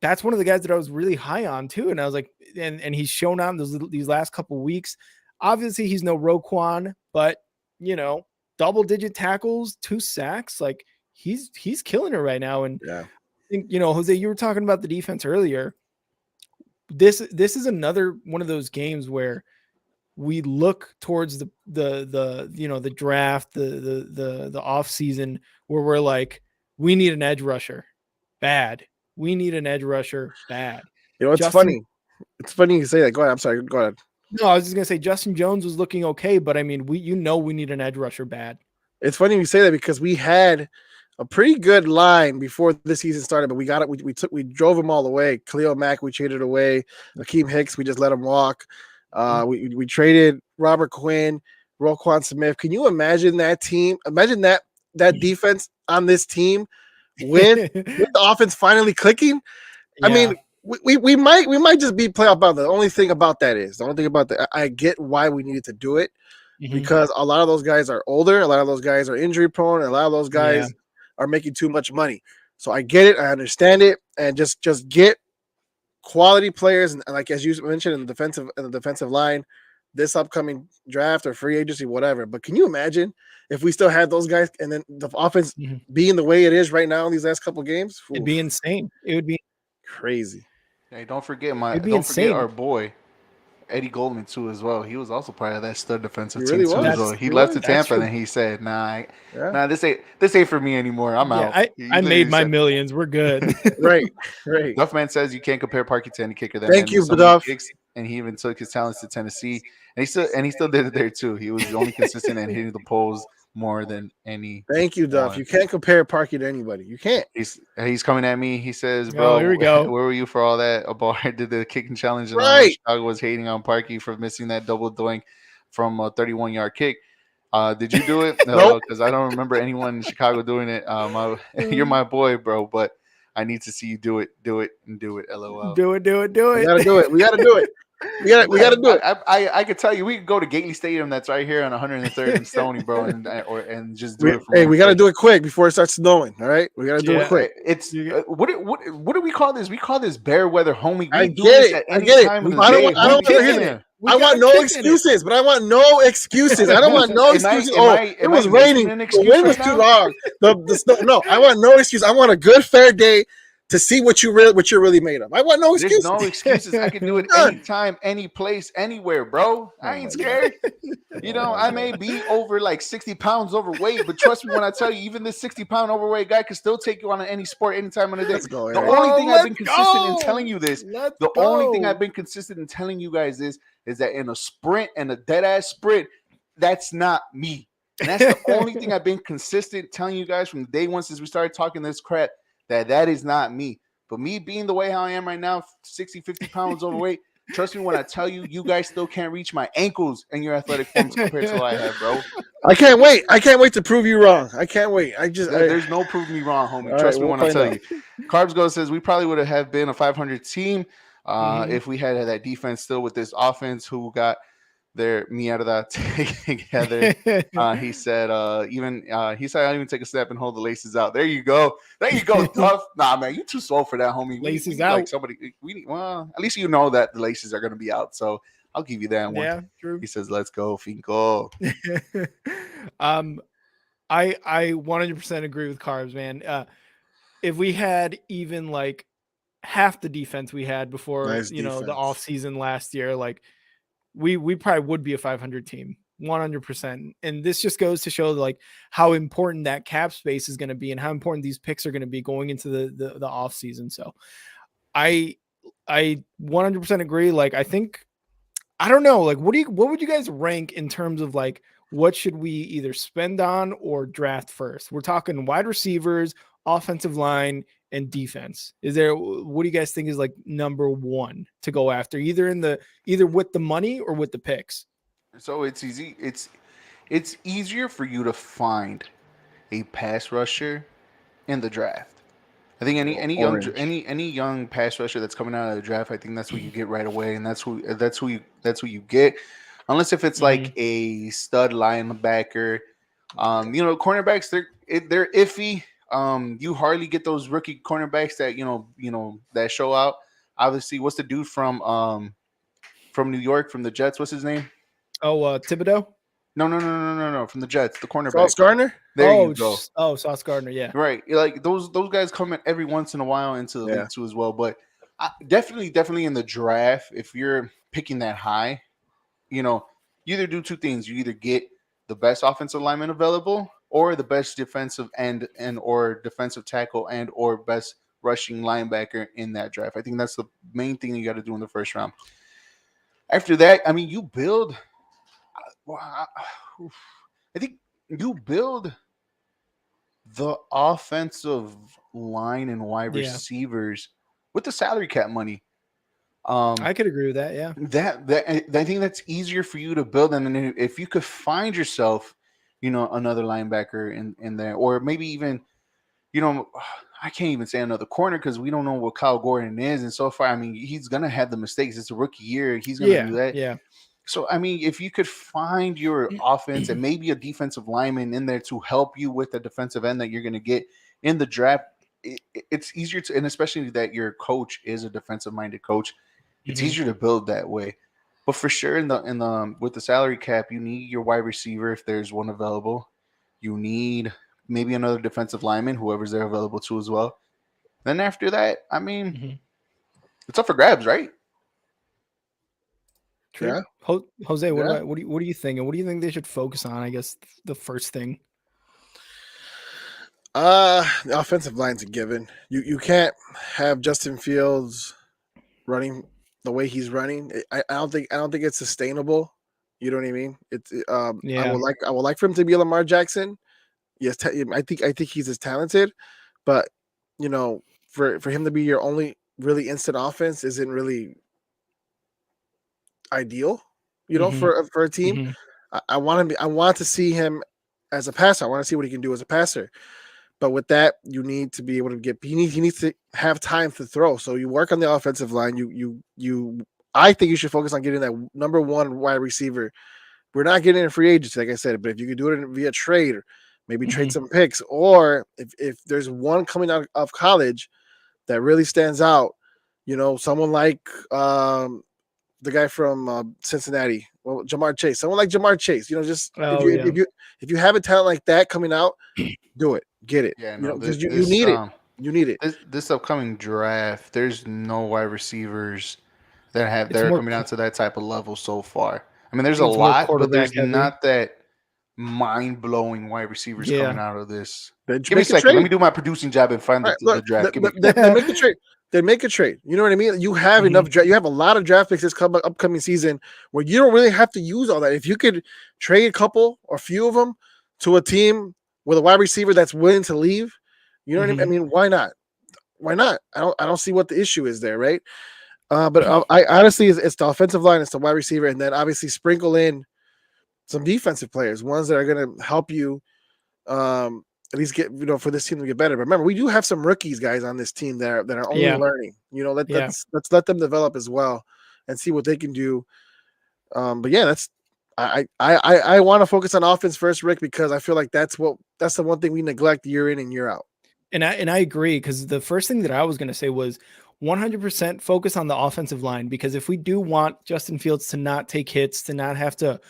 That's one of the guys that I was really high on too. And I was like, and he's shown out in these last couple of weeks. Obviously, he's no Roquan, but double-digit tackles, 2 sacks, like he's killing it right now. And Yeah. I think, Jose, you were talking about the defense earlier. This is another one of those games where we look towards the draft, the off season, where we're like, we need an edge rusher bad. We need an edge rusher bad. It's funny. It's funny you say that. Go ahead. I'm sorry. Go ahead. No, I was just gonna say Justin Jones was looking okay, but I mean, we need an edge rusher bad. It's funny you say that because we had a pretty good line before the season started, but we got it. We drove them all away. Khalil Mack, we traded away. Akeem Hicks, we just let him walk. We traded Robert Quinn, Roquan Smith. Can you imagine that team? Imagine that defense on this team with the offense finally clicking. I mean, we might just be playoff bound. The only thing about that, I get why we needed to do it because a lot of those guys are older, a lot of those guys are injury prone, and a lot of those guys are making too much money. So I get it, I understand it, and just get quality players, and like as you mentioned in the defensive line, this upcoming draft or free agency, whatever. But can you imagine if we still had those guys and then the offense being the way it is right now in these last couple games? It'd be insane. It would be crazy. Hey, don't forget our boy Eddie Goldman too as well. He was also part of that stud defensive team too as well. He left to Tampa and then he said, "Nah, this ain't for me anymore. I'm out." I made my millions. We're good. Right. Duffman says you can't compare Parkey to any kicker. Thank you, Duff. And he even took his talents to Tennessee, and he still did it there too. He was the only consistent at hitting the poles more than any. Thank you, Duff. You can't compare Parkey to anybody. You can't. He's coming at me. He says, "Bro, here we go. Where were you for all that? Abar did the kicking challenge, and Chicago was hating on Parkey for missing that double doink from a 31-yard kick. Did you do it? No, because I don't remember anyone in Chicago doing it. You're my boy, bro, but I need to see you do it. LOL. Do it. We gotta do it. We gotta do it. We gotta do it. I could tell you, we could go to Gately Stadium that's right here on 103rd and Stony, bro, and just do it. Hey, we gotta do it quick before it starts snowing. All right, we gotta do it quick. It's what do we call this? We call this bear weather, homie. I get it. I want no excuses, but I want no excuses. I don't want no excuses. It was raining. The wind was too long. The snow. No, I want no excuse. I want a good, fair day to see what you're really made of. I want no excuses. There's no excuses. I can do it anytime, any place, anywhere, bro. I ain't scared. I may be over like 60 pounds overweight, but trust me when I tell you, even this 60-pound overweight guy can still take you on any sport anytime of the day. The only thing I've been consistent in telling you this, only thing I've been consistent in telling you guys is that in a sprint and a dead ass sprint, that's not me. And that's the only thing I've been consistent telling you guys from day one since we started talking this crap. That is not me. But me being the way how I am right now, 60, 50 pounds overweight, trust me when I tell you, you guys still can't reach my ankles and your athletic forms compared to what I have, bro. I can't wait. I can't wait to prove you wrong. I can't wait. There's no proving me wrong, homie. Trust me when I tell you. Carbs Go says we probably would have been a 500 team if we had that defense still with this offense who got they're me out of that together. He said, I'll even take a step and hold the laces out. There you go, Tough. Nah, man, you too slow for that, homie. We Laces need like out. somebody. We need, well, at least you know that the laces are gonna be out. So I'll give you that one. Yeah, true. He says, "Let's go, Finco." I 100% agree with Carbs, man. If we had even like half the defense we had before, Nice the defense. off season last year, like we probably would be a 500 team, 100%. And this just goes to show like how important that cap space is going to be and how important these picks are going to be going into the off season. So I 100% agree. Like I think, I don't know, like what would you guys rank in terms of like what should we either spend on or draft first? We're talking wide receivers, offensive line, and defense. What do you guys think is like number one to go after, either with the money or with the picks? So it's easy. It's easier for you to find a pass rusher in the draft. I think any young pass rusher that's coming out of the draft, I think that's what you get right away, and that's who you get. Unless if it's like a stud linebacker, cornerbacks they're iffy. You hardly get those rookie cornerbacks that that show out. Obviously, what's the dude from New York, from the Jets? What's his name? Oh, Thibodeau? No. From the Jets, the cornerback. Sauce Gardner? There you go. Sauce Gardner, yeah. Right. Like those guys come in every once in a while into the league too as well. But definitely in the draft, if you're picking that high, you either do two things. You either get the best offensive lineman available or the best defensive end and or defensive tackle and or best rushing linebacker in that draft. I think that's the main thing you got to do in the first round. After that, I mean, you build. I think you build the offensive line and wide receivers with the salary cap money. I could agree with that. Yeah, I think that's easier for you to build. And then if you could find yourself, another linebacker in there, or maybe even, I can't even say another corner because we don't know what Kyle Gordon is. And so far, I mean, he's gonna have the mistakes. It's a rookie year. He's gonna do that. Yeah. So, I mean, if you could find your offense and maybe a defensive lineman in there to help you with the defensive end that you're going to get in the draft, it's easier to, and especially that your coach is a defensive-minded coach, it's easier to build that way. But for sure, with the salary cap, you need your wide receiver if there's one available. You need maybe another defensive lineman, whoever's there available to as well. Then after that, I mean, it's up for grabs, right? True. Yeah. Jose, what do you think? And what do you think they should focus on? I guess the first thing. The offensive line's a given. You can't have Justin Fields running the way he's running. I don't think it's sustainable. You know what I mean? I would like for him to be a Lamar Jackson. Yes, I think he's as talented, but for him to be your only really instant offense isn't really ideal, for a team. I want to see him as a passer. I want to see what he can do as a passer. But with that, you need to be able to he needs to have time to throw. So you work on the offensive line. I think you should focus on getting that number one wide receiver. We're not getting in free agency, like I said, but if you could do it via trade, or maybe trade some picks, or if there's one coming out of college that really stands out, someone like the guy from Cincinnati, Jamar Chase, someone like Jamar Chase, if you have a talent like that coming out, do it, get it. Yeah, you need it. You need it. This upcoming draft, there's no wide receivers that are coming out to that type of level so far. I mean, there's a lot, but there's not that mind-blowing wide receivers coming out of this. Give me a second. Let me do my producing job and find the draft. Then make the trade. Then make a trade. You know what I mean? You have enough. You have a lot of draft picks this upcoming season where you don't really have to use all that. If you could trade a couple or a few of them to a team with a wide receiver that's willing to leave, you know what I mean? I mean, why not? Why not? I don't see what the issue is there, right? But I honestly, it's the offensive line, it's the wide receiver, and then obviously sprinkle in some defensive players, ones that are going to help you at least get for this team to get better. But remember, we do have some rookies guys on this team that are only learning. Let's let them develop as well and see what they can do. But yeah, I want to focus on offense first, Rick, because I feel like that's the one thing we neglect year in and year out. And I agree, because the first thing that I was going to say was 100% focus on the offensive line, because if we do want Justin Fields to not take hits, to not have to,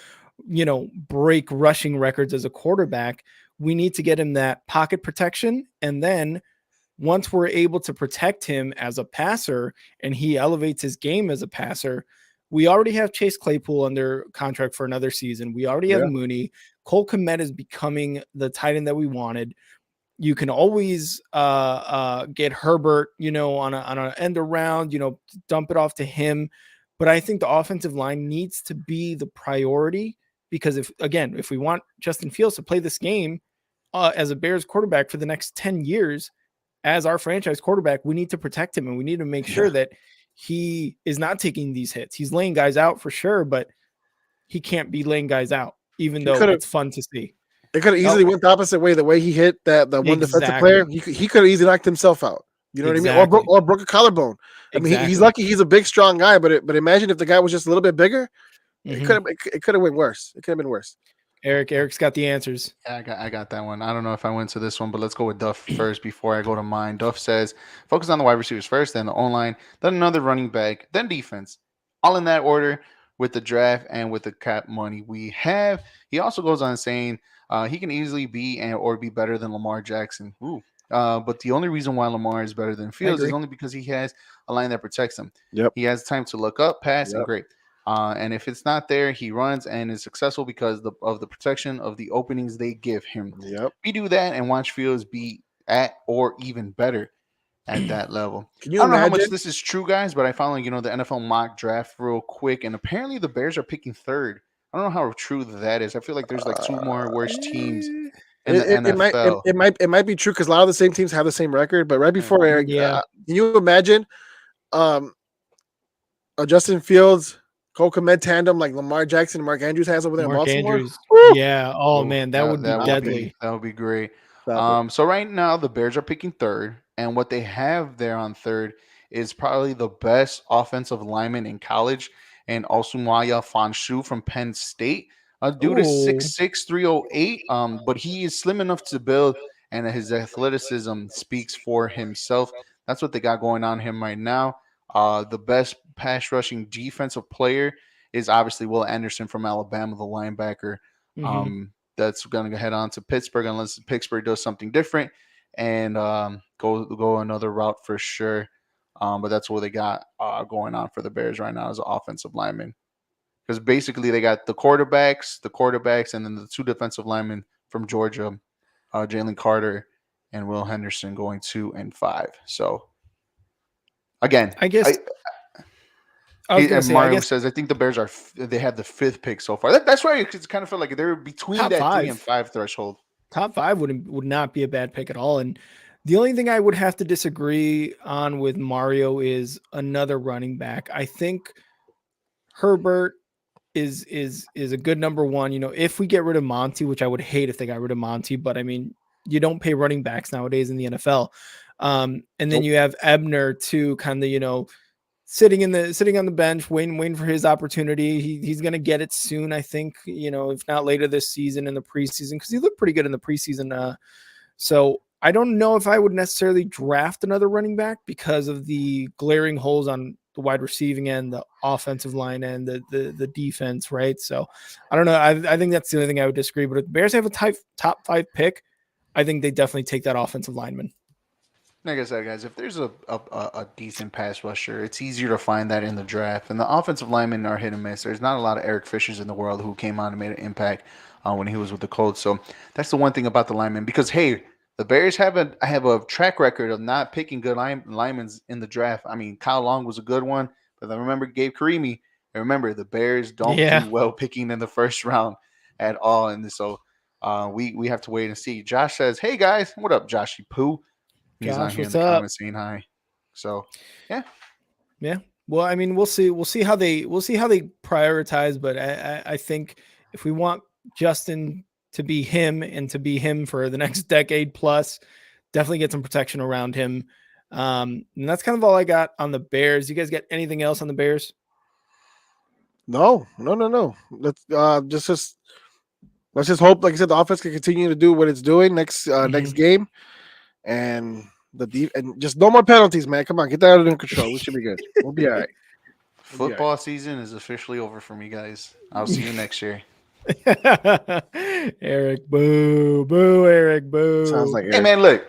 break rushing records as a quarterback, we need to get him that pocket protection. And then once we're able to protect him as a passer and he elevates his game as a passer, we already have Chase Claypool under contract for another season. We already have Mooney. Cole Kmet is becoming the tight end that we wanted. You can always get Herbert, on an end around, dump it off to him. But I think the offensive line needs to be the priority, because if we want Justin Fields to play this game as a Bears quarterback for the next 10 years as our franchise quarterback, we need to protect him, and we need to make sure that he is not taking these hits. He's laying guys out for sure, but he can't be laying guys out, even though it's fun to see. It could have easily went the opposite way. The way he hit the one defensive player, he could have easily knocked himself out. You know what I mean? Or broke a collarbone. I mean, he's lucky he's a big, strong guy, but imagine if the guy was just a little bit bigger. It could have went worse. It could have been worse. Eric's got the answers. Yeah, I got that one. I don't know if I went to this one, but let's go with Duff first before I go to mine. Duff says, focus on the wide receivers first, then the O-line, then another running back, then defense. All in that order with the draft and with the cap money we have. He also goes on saying he can easily be or be better than Lamar Jackson. But the only reason why Lamar is better than Fields is only because he has a line that protects him. Yep. He has time to look up, pass, and great. And if it's not there, he runs and is successful because of the protection of the openings they give him. Yep. We do that and watch Fields be at or even better at that level. Can you I don't know how imagine? much this is true, guys, but I found the NFL mock draft real quick, and apparently the Bears are picking third. I don't know how true that is. I feel like there's like two more worse teams in the NFL. It might be true because a lot of the same teams have the same record. But right before Eric, can you imagine a Justin Fields, Cole Kmet tandem like Lamar Jackson and Mark Andrews has over there in Baltimore? Andrews. Yeah. Oh man, that would be deadly. That would be great. So right now the Bears are picking third, and what they have there on third is probably the best offensive lineman in college, and Osumaya Fanshu from Penn State. Dude is 6'6", 308, but he is slim enough to build, and his athleticism speaks for himself. That's what they got going on him right now. The best pass rushing defensive player is obviously Will Anderson from Alabama, the linebacker. That's going to head on to Pittsburgh unless Pittsburgh does something different and go another route for sure. But that's what they got going on for the Bears right now as an offensive lineman. Because basically they got the quarterbacks, and then the two defensive linemen from Georgia, Jalen Carter and Will Henderson, going 2 and 5. So again, I guess Mario says I think the Bears they have the 5th pick so far. That's why it's kind of feel like they're between that 3 and 5 threshold. Top 5 would not be a bad pick at all. And the only thing I would have to disagree on with Mario is another running back. I think Herbert is a good number one. If we get rid of Monty, which I would hate if they got rid of Monty, but I mean, you don't pay running backs nowadays in the NFL. And then you have Ebner too, kind of, sitting on the bench, waiting for his opportunity. He's going to get it soon, I think, if not later this season in the preseason, because he looked pretty good in the preseason. So I don't know if I would necessarily draft another running back because of the glaring holes on the wide receiving end, the offensive line end, the defense, right? So I don't know. I think that's the only thing I would disagree. But if the Bears have a top 5 pick, I think they definitely take that offensive lineman. Like I said, guys, if there's a decent pass rusher, it's easier to find that in the draft. And the offensive linemen are hit and miss. There's not a lot of Eric Fishers in the world who came on and made an impact when he was with the Colts. So that's the one thing about the linemen. Because, hey, the Bears have a track record of not picking good linemen in the draft. I mean, Kyle Long was a good one, but I remember Gabe Carimi. And remember, the Bears don't do well picking in the first round at all. And so we have to wait and see. Josh says, hey, guys. What up, Joshy Poo? He's Josh, on here in what's the up? comments saying hi. So, yeah. Well, I mean, we'll see how they prioritize, but I think if we want Justin to be him and to be him for the next decade plus, definitely get some protection around him. And that's kind of all I got on the Bears. You guys got anything else on the Bears? No. Let's let's just hope, like I said, the offense can continue to do what it's doing next next game, and and just no more penalties, man. Come on, get that under control. We should be good. We'll be all right. Football season is officially over for me, guys. I'll see you next year. Eric, boo, boo, Eric, boo. Sounds like Hey, Eric. man, look.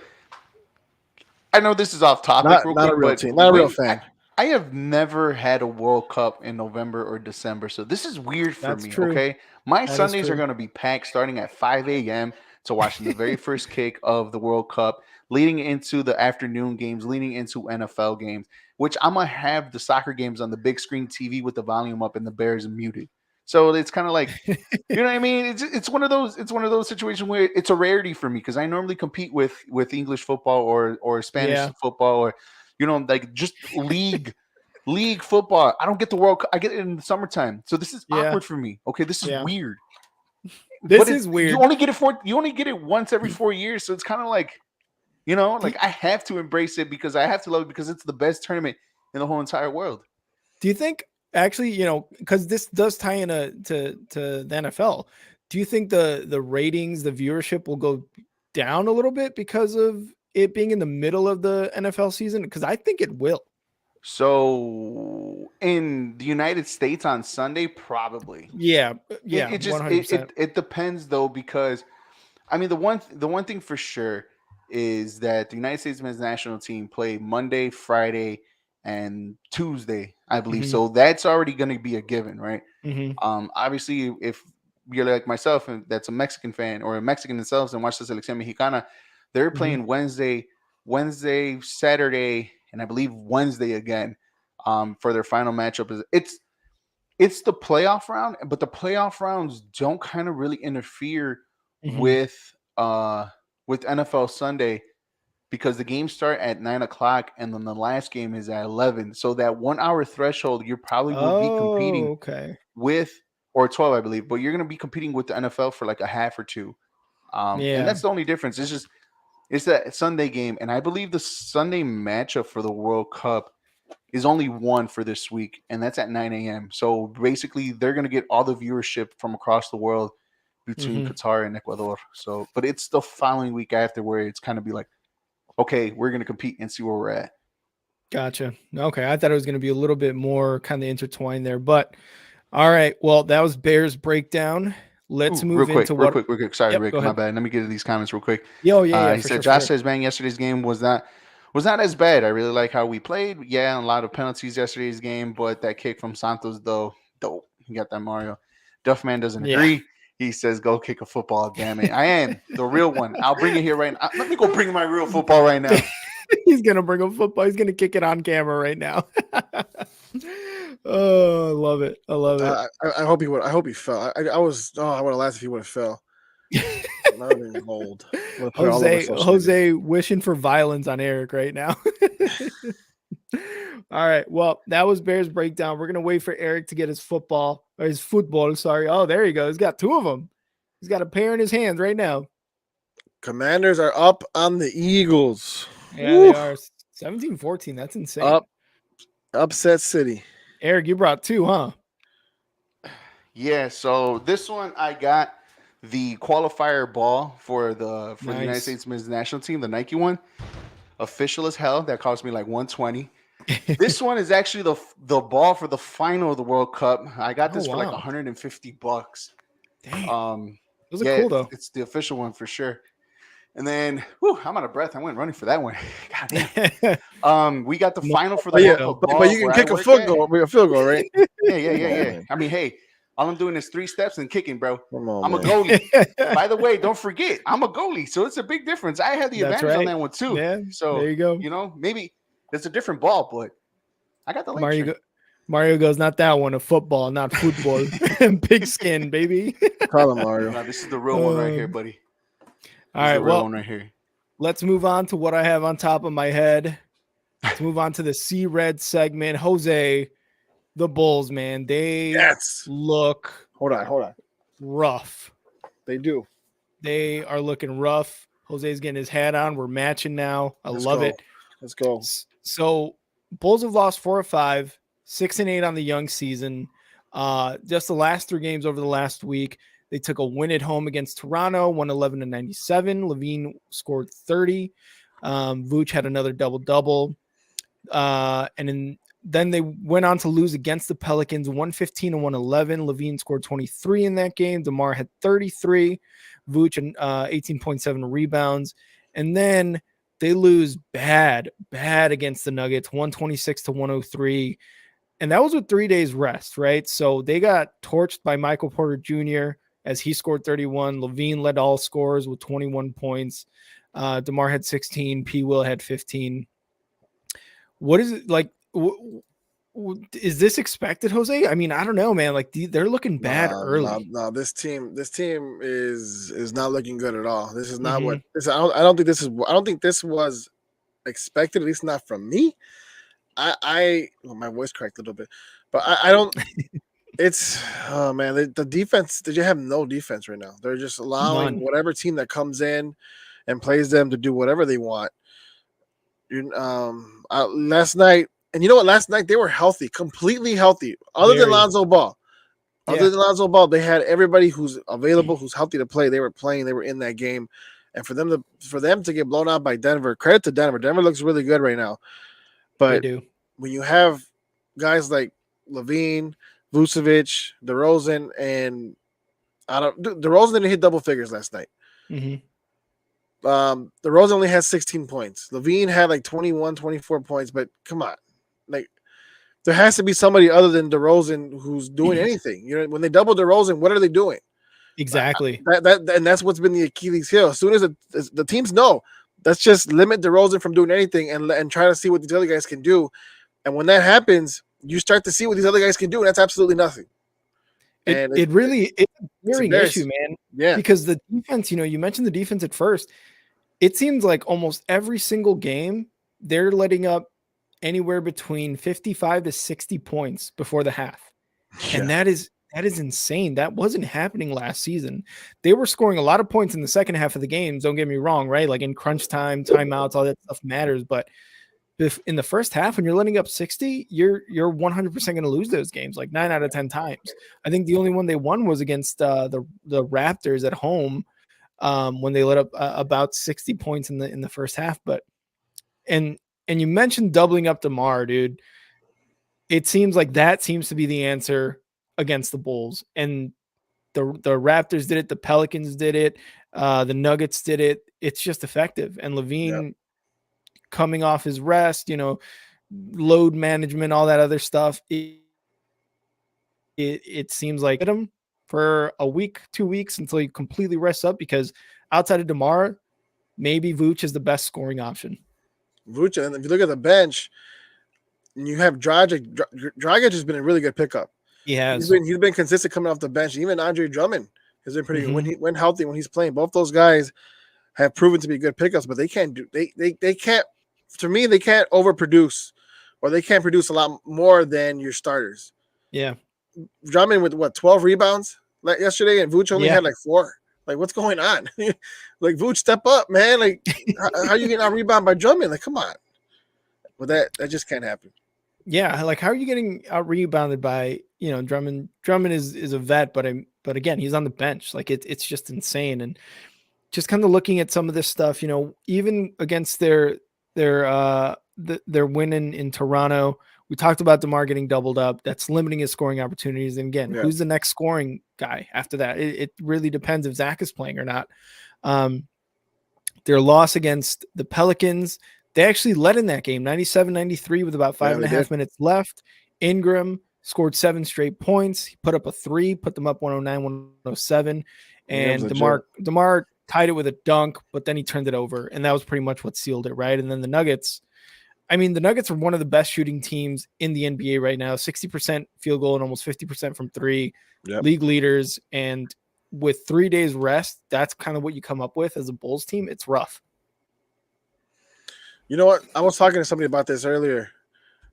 I know this is off topic real Not quick, a real but team, not a real fan. I have never had a World Cup in November or December, so this is weird for That's me, true. okay? My That is Sundays are true. going to be packed starting at 5 a.m. to watching the very first kick of the World Cup, leading into the afternoon games, leading into NFL games, which I'm going to have the soccer games on the big screen TV with the volume up and the Bears muted. So it's kind of like, you know what I mean? It's one of those situations where it's a rarity for me because I normally compete with English football or Spanish Yeah. football or like just league football. I don't get the World Cup. I get it in the summertime. So this is Yeah. awkward for me. Okay, this is Yeah. weird. This But is weird. You only get it once every 4 years, so it's kind of like, like I have to embrace it because I have to love it because it's the best tournament in the whole entire world. Do you think actually, because this does tie into to the NFL, do you think the ratings, the viewership will go down a little bit because of it being in the middle of the NFL season? Because I think it will. So in the United States on Sunday, probably. Yeah, It just 100%. it depends though because I mean the one thing for sure is that the United States men's national team play Monday, Friday, and Tuesday, I believe. Mhm. So that's already going to be a given, right? Mhm. Obviously, if you're like myself and that's a Mexican fan or a Mexican themselves and watch the Selección Mexicana, they're playing Wednesday, Saturday, and I believe Wednesday again for their final matchup. It's the playoff round, but the playoff rounds don't kind of really interfere Mhm. with NFL Sunday because the games start at 9 o'clock and then the last game is at 11. So that 1 hour threshold, you probably will be competing Okay. with, or 12, I believe, but you're going to be competing with the NFL for like a half or two. And Yeah. that's the only difference. It's that Sunday game. And I believe the Sunday matchup for the World Cup is only one for this week, and that's at 9 a.m. So basically, they're going to get all the viewership from across the world between Mhm. Qatar and Ecuador. So, but it's the following week after where it's kind of be like, okay, we're going to compete and see where we're at. Gotcha. Okay, I thought it was going to be a little bit more kind of intertwined there, but all right. Well, that was Bears breakdown. Let's move into Real quick. Sorry, Yep, Rick, go my ahead. bad. Let me get to these comments real quick. Yeah. He For said, sure. Josh says, man, yesterday's game was not as bad. I really like how we played. Yeah, a lot of penalties yesterday's game, but that kick from Santos, though, dope. He got that Mario. Duffman doesn't Yeah. agree. He says, go kick a football, damn it. I am the real one. I'll bring it here right now. Let me go bring my real football right now. He's gonna bring a football. He's gonna kick it on camera right now. Oh, I love it. I love it. I hope he would. I hope he fell. I was. Oh, I would have laughed if he would have fell. That would have been gold. Would've put it all over social media. Jose wishing for violence on Eric right now. All right. Well, that was Bears breakdown. We're gonna wait for Eric to get his football. Sorry. Oh, there you go. He's got two of them. He's got a pair in his hands right now. Commanders are up on the Eagles. Yeah, they are 17-14. That's insane. Upset city. Eric, you brought two, huh? Yeah, so this one I got the qualifier ball for the United States men's national team, the Nike one. Official as hell. That cost me like $120. This one is actually the ball for the final of the World Cup. I got this for like $150. Dang. Those are cool though. It's the official one for sure. And then, I'm out of breath. I went running for that one. God damn. We got the final for the World Cup. But you can kick a field goal, right? Yeah. I mean, hey, all I'm doing is 3 steps and kicking, bro. I'm a man. goalie. By the way, don't forget, I'm a goalie, so it's a big difference. I have the advantage on that one too. Yeah, so there you go. Maybe it's a different ball, but I got the Mario goes, not that one, a football, not football. Pigskin, baby. Call him Mario. No, this is the real one right here, buddy. All right, well, one right here. Let's move on to what I have on top of my head. Let's move on to the C Red segment. Jose, the Bulls, man, they look hold on rough. They do. They are looking rough. Jose's getting his hat on. We're matching now. Let's love go. it. Let's go. So Bulls have lost 4 of 5, 6-8 on the young season. Just the last 3 games over the last week, they took a win at home against Toronto, 111-97. Levine scored 30. Vooch had another double-double. Then they went on to lose against the Pelicans, 115-111. Levine scored 23 in that game. DeMar had 33. Vooch and 18.7 rebounds. And then they lose bad against the Nuggets, 126-103. And that was with 3 days rest, right? So they got torched by Michael Porter Jr. as he scored 31. Levine led all scorers with 21 points. DeMar had 16. P. Will had 15. What is it like? Is this expected, Jose? I mean, I don't know, man. Like they're looking bad early. No, this team is not looking good at all. This is not what this. I don't think this was expected. At least not from me. Well, my voice cracked a little bit, but I don't. It's man, the defense. Did you have no defense right now? They're just allowing whatever team that comes in and plays them to do whatever they want. Last night, and you know what? Last night they were healthy, completely healthy. Other than Lonzo Ball, they had everybody who's available, who's healthy to play. They were playing. They were in that game, and for them to get blown out by Denver, credit to Denver. Denver looks really good right now. But when you have guys like Levine, Vucevic, DeRozan, and DeRozan didn't hit double figures last night. DeRozan only has 16 points. Levine had like 21, 24 points, but come on. Like there has to be somebody other than DeRozan who's doing anything. You know, when they double DeRozan, what are they doing? Exactly. And that's what's been the Achilles heel. As soon as the teams know, let's just limit DeRozan from doing anything and try to see what these other guys can do. And when that happens, you start to see what these other guys can do, and that's absolutely nothing. It's a glaring issue, man. Yeah. Because the defense, you mentioned the defense at first. It seems like almost every single game, they're letting up anywhere between 55 to 60 points before the half. Yeah. And that is insane. That wasn't happening last season. They were scoring a lot of points in the second half of the games. Don't get me wrong, right? Like in crunch time, timeouts, all that stuff matters. But if in the first half, when you're letting up 60, you're 100% going to lose those games, like 9 out of 10 times. I think the only one they won was against the Raptors at home when they let up about 60 points in the first half. But and you mentioned doubling up DeMar, dude. It seems like that seems to be the answer against the Bulls. And the Raptors did it. The Pelicans did it. The Nuggets did it. It's just effective. And Levine coming off his rest, load management, all that other stuff. It seems like him for a week, 2 weeks until he completely rests up, because outside of DeMar, maybe Vooch is the best scoring option. Vooch, and if you look at the bench, and you have Dragic. Dragic has been a really good pickup. He has. He's been consistent coming off the bench. Even Andre Drummond has been pretty good when healthy, when he's playing. Both those guys have proven to be good pickups, but they can't to me, they can't overproduce, or they can't produce a lot more than your starters. Yeah. Drummond with 12 rebounds yesterday, and Vooch only had like 4. Like, what's going on? Like, Vooch, step up, man. Like, how are you getting out rebound by Drummond? Like, come on. Well, that just can't happen. Yeah, like, how are you getting out rebounded by Drummond? Drummond is a vet, but again, he's on the bench. Like, it's just insane. And just kind of looking at some of this stuff, even against their win in Toronto. We talked about DeMar getting doubled up. That's limiting his scoring opportunities. And again, who's the next scoring guy after that? It really depends if Zach is playing or not. Their loss against the Pelicans, they actually led in that game, 97-93 with about 5.5 minutes left. Ingram scored 7 straight points. He put up a 3, put them up 109-107. And DeMar tied it with a dunk, but then he turned it over, and that was pretty much what sealed it, right? And then the Nuggets are one of the best shooting teams in the NBA right now, 60% field goal and almost 50% from 3, league leaders. And with 3 days rest, that's kind of what you come up with as a Bulls team. It's rough. You know what? I was talking to somebody about this earlier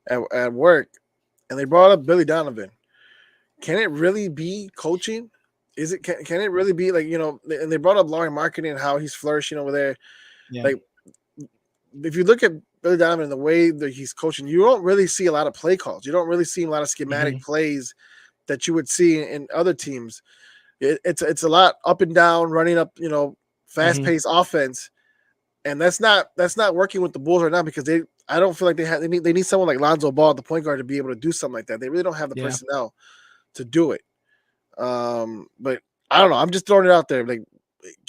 at work, and they brought up Billy Donovan. Can it really be coaching? Is it can it really be like, and they brought up Laurie Marketing and how he's flourishing over there. Yeah. Like, if you look at Billy Donovan and the way that he's coaching, you don't really see a lot of play calls. You don't really see a lot of schematic plays that you would see in other teams. It's a lot up and down, running up, fast paced offense, and that's not working with the Bulls right now because I don't feel like they need someone like Lonzo Ball, the point guard, to be able to do something like that. They really don't have the personnel to do it. But I don't know. I'm just throwing it out there. Like,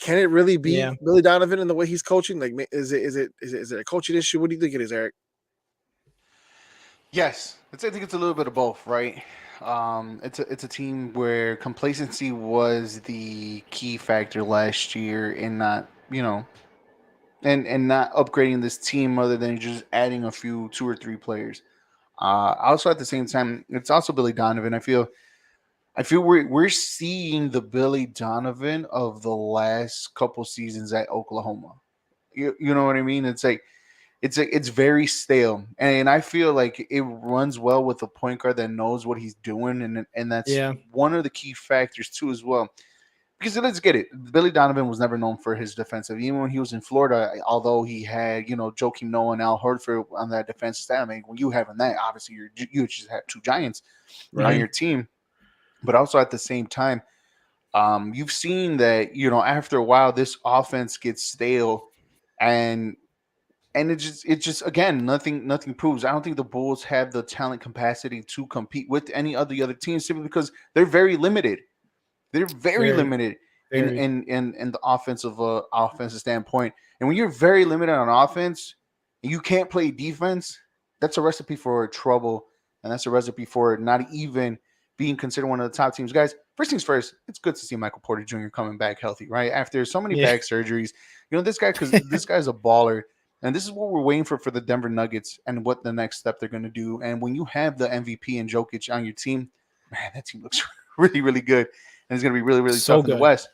can it really be Billy Donovan in the way he's coaching? Like, is it a coaching issue? What do you think it is, Eric? Yes, I think it's a little bit of both, right? It's a team where complacency was the key factor last year in not, and not upgrading this team other than just adding a few 2 or 3 players. Also at the same time, it's also Billy Donovan. I feel we're seeing the Billy Donovan of the last couple seasons at Oklahoma. You know what I mean? It's like it's very stale, and I feel like it runs well with a point guard that knows what he's doing, and that's one of the key factors too as well. Because let's get it, Billy Donovan was never known for his defensive. Even when he was in Florida, although he had Joakim Noah and Al Horford on that defensive stat, I mean, when you having that, obviously you just have 2 giants on your team. But also at the same time, you've seen that after a while this offense gets stale, and it just again nothing proves. I don't think the Bulls have the talent capacity to compete with any of the other teams simply because they're very limited. They're very limited in the offensive standpoint. And when you're very limited on offense and you can't play defense, that's a recipe for trouble, and that's a recipe for not even being considered one of the top teams. Guys, first things first, it's good to see Michael Porter Jr. coming back healthy, right? After so many back surgeries. This guy, because this guy's a baller. And this is what we're waiting for the Denver Nuggets and what the next step they're going to do. And when you have the MVP and Jokic on your team, man, that team looks really, really good. And it's going to be really, really tough in the West.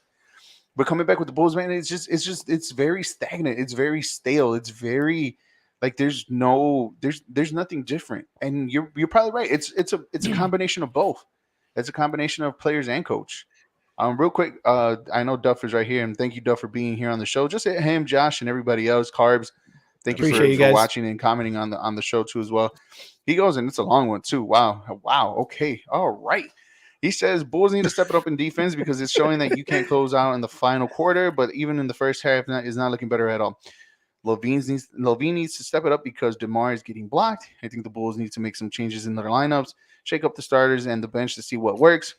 But coming back with the Bulls, man, it's very stagnant. It's very stale. It's very like there's nothing different. And you're probably right. It's a combination of both. It's a combination of players and coach. Real quick, I know Duff is right here, and thank you, Duff, for being here on the show. Just him, Josh, and everybody else. Carbs, thank you for watching and commenting on the show too as well. He goes, and it's a long one too. Wow. Okay, all right. He says Bulls need to step it up in defense because it's showing that you can't close out in the final quarter, but even in the first half, is not looking better at all. Levine needs to step it up because DeMar is getting blocked. I think the Bulls need to make some changes in their lineups, shake up the starters and the bench to see what works.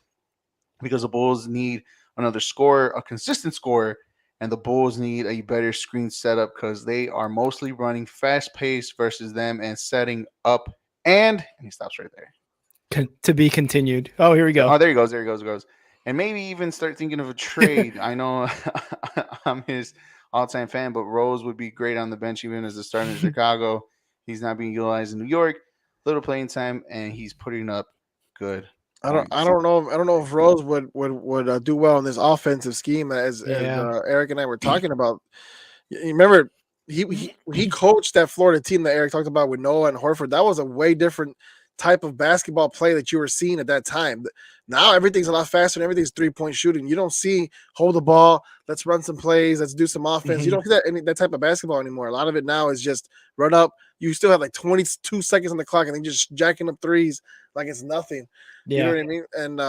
Because the Bulls need another scorer, a consistent scorer, and the Bulls need a better screen setup because they are mostly running fast-paced versus them and setting up. And he stops right there. To be continued. Oh, here we go. Oh, there he goes. And maybe even start thinking of a trade. I know I'm his all-time fan, but Rose would be great on the bench even as a starter in Chicago. He's not being utilized in New York. Little playing time, and he's putting up good. I don't know if Rose would do well in this offensive scheme as Eric and I were talking about. You remember he coached that Florida team that Eric talked about with Noah and Horford. That was a way different type of basketball play that you were seeing at that time. Now everything's a lot faster and everything's 3-point shooting. You don't see hold the ball, let's run some plays, let's do some offense. You don't see that type of basketball anymore. A lot of it now is just run up. You still have like 22 seconds on the clock and then just jacking up threes like it's nothing. You know what I mean? And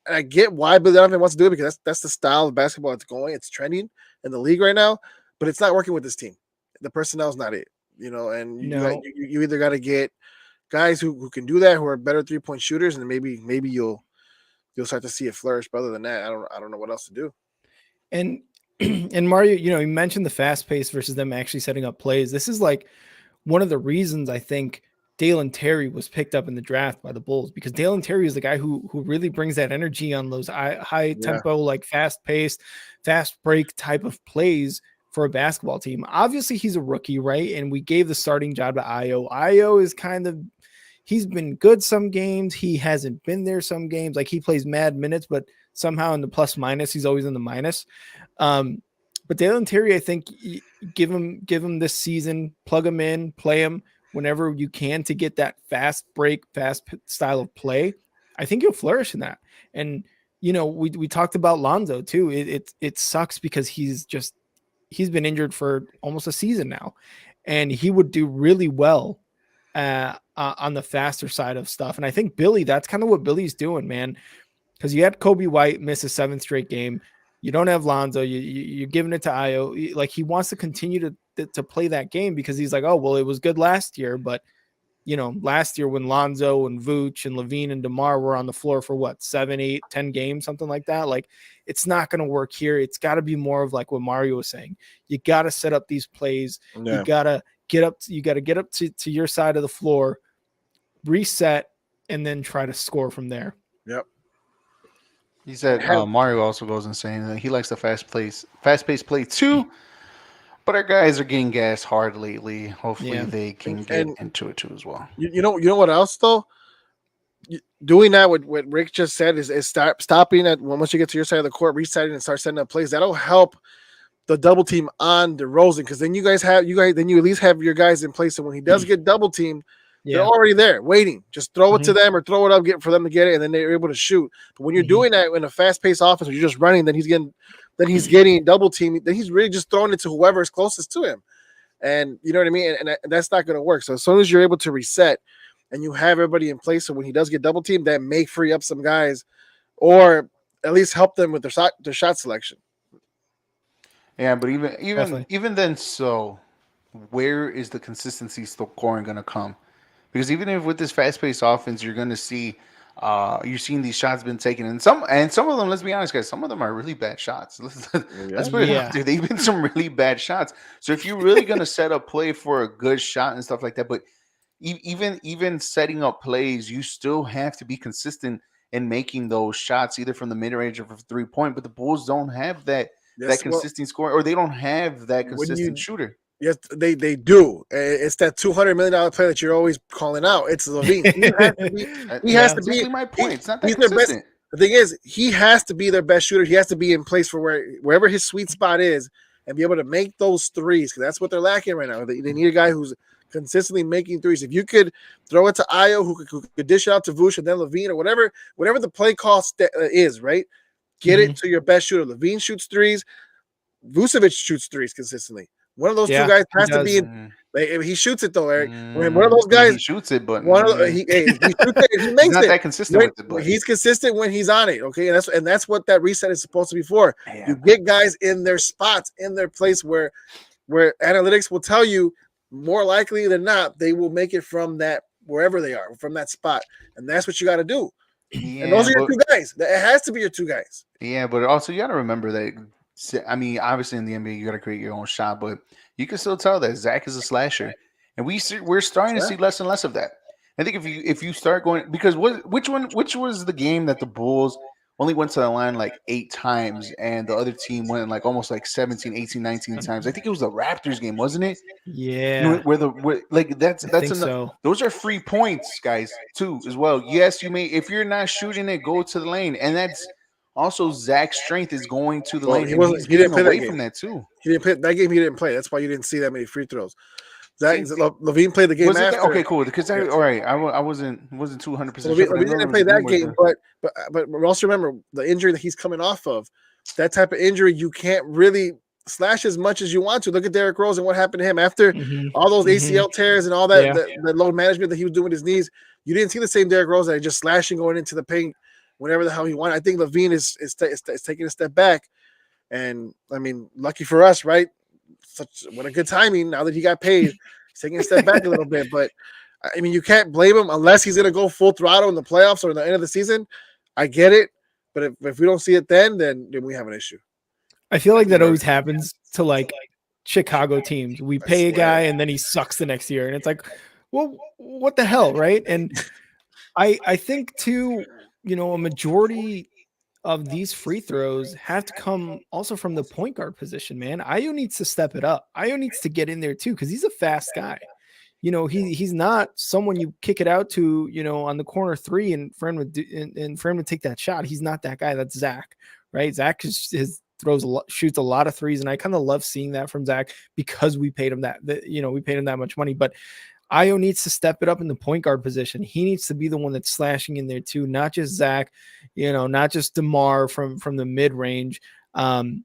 I get why Billy Donovan wants to do it because that's the style of basketball it's going. It's trending in the league right now, but it's not working with this team. The personnel is not it, and you either got to get guys who can do that, who are better 3-point shooters, and maybe you'll start to see it flourish. But other than that, I don't know what else to do. And Mario, you mentioned the fast pace versus them actually setting up plays. This is like one of the reasons I think Dalen Terry was picked up in the draft by the Bulls, because Dalen Terry is the guy who really brings that energy on those high tempo, like fast paced, fast break type of plays for a basketball team. Obviously he's a rookie, right? And we gave the starting job to Io. Io is he's been good some games. He hasn't been there some games. Like he plays mad minutes, but somehow in the plus minus, he's always in the minus. But Dalen Terry, I think give him this season, plug him in, play him whenever you can to get that fast break, fast style of play. I think he'll flourish in that. And, we talked about Lonzo too. It sucks because he's been injured for almost a season now, and he would do really well on the faster side of stuff. And I think Billy, that's kind of what Billy's doing, man. Because you had Kobe White miss a 7th straight game. You don't have Lonzo. You're giving it to Io. Like, he wants to continue to play that game because he's like, oh, well, it was good last year. But, last year when Lonzo and Vooch and Levine and DeMar were on the floor for what, 7, 8, 10 games, something like that. Like, it's not going to work here. It's got to be more of like what Mario was saying. You got to set up these plays. Yeah. You got to get up. You got to get up to your side of the floor, reset, and then try to score from there. Yep. He said Mario also goes and saying that he likes the fast-paced play too. But our guys are getting gassed hard lately. Hopefully they can get into it too as well. You know what else though? Doing that, what Rick just said is stopping at once you get to your side of the court, resetting and start setting up plays. That'll help the double team on DeRozan, because then you at least have your guys in place. And when he does get double teamed, they're already there waiting. Just throw it to them or throw it up, for them to get it, and then they're able to shoot. But when you're doing that in a fast-paced offense, where you're just running, then he's getting double teamed. Then he's really just throwing it to whoever is closest to him, and you know what I mean. And that's not going to work. So as soon as you're able to reset and you have everybody in place, so when he does get double teamed, that may free up some guys, or at least help them with their shot selection. Yeah, but even then, so where is the consistency scoring going to come? Because even if with this fast-paced offense, you're going to see, you're seeing these shots been taken, and some of them, let's be honest, guys, some of them are really bad shots. Let's put it out there. They've been some really bad shots. So if you're really going to set up play for a good shot and stuff like that, but even setting up plays, you still have to be consistent in making those shots, either from the mid-range or from 3-point. But the Bulls don't have that consistent scoring, or they don't have that consistent shooter. Yes, they do. It's that $200 million play that you're always calling out. It's Levine. He has to be my point. It's not that consistent. The thing is, he has to be their best shooter. He has to be in place for wherever his sweet spot is and be able to make those threes, because that's what they're lacking right now. They need a guy who's consistently making threes. If you could throw it to Io, who could dish it out to Vooch and then Levine, or whatever the play call is, right? Get it to your best shooter. Levine shoots threes. Vucevic shoots threes consistently. One of those two guys has to be in. He shoots it though, Eric. When one of those guys he shoots it, but he shoots it. He makes he's not that consistent with it. But he's consistent when he's on it. Okay, and that's what that reset is supposed to be for. You get guys in their spots, in their place where analytics will tell you more likely than not they will make it from that wherever they are, from that spot, and that's what you got to do. And those are your two guys. It has to be your two guys. Yeah, but also you got to remember that. I mean, obviously in the NBA, you got to create your own shot, but you can still tell that Zach is a slasher, and we're starting to see less and less of that. I think if you start going, because which was the game that the Bulls only went to the line like 8 times, and the other team went like almost like 17, 18, 19 times. I think it was the Raptors game, wasn't it? Yeah. That's enough. Those are free points, guys, too, as well. Yes, you may, if you're not shooting it, go to the lane, and that's. Also, Zach's strength is going to the lane. He didn't play away from that too. He didn't play that game. He didn't play. That's why you didn't see that many free throws. Levine played the game after. Okay, cool. Because all right, I wasn't 200% sure. Levine didn't play that game, but also remember the injury that he's coming off of. That type of injury, you can't really slash as much as you want to. Look at Derrick Rose and what happened to him after all those ACL tears and all that the load management that he was doing with his knees. You didn't see the same Derrick Rose that just slashing going into the paint. Whenever the hell he wanted. I think Levine is taking a step back, and I mean, lucky for us, right? What a good timing. Now that he got paid, he's taking a step back a little bit. But I mean, you can't blame him unless he's going to go full throttle in the playoffs or in the end of the season. I get it, but if we don't see it then we have an issue. I feel like that always happens to like Chicago teams. We pay a guy and then he sucks the next year, and it's like, well, what the hell, right? And I think too. A majority of these free throws have to come also from the point guard position, man. Ayo needs to step it up. Ayo needs to get in there too, because he's a fast guy. He's not someone you kick it out to, on the corner 3 and for him to take that shot. He's not that guy. That's Zach, right? Zach shoots a lot of threes, and I kind of love seeing that from Zach because we paid him we paid him that much money, but Ayo needs to step it up in the point guard position. He needs to be the one that's slashing in there too, not just Zach, not just DeMar from the mid range. And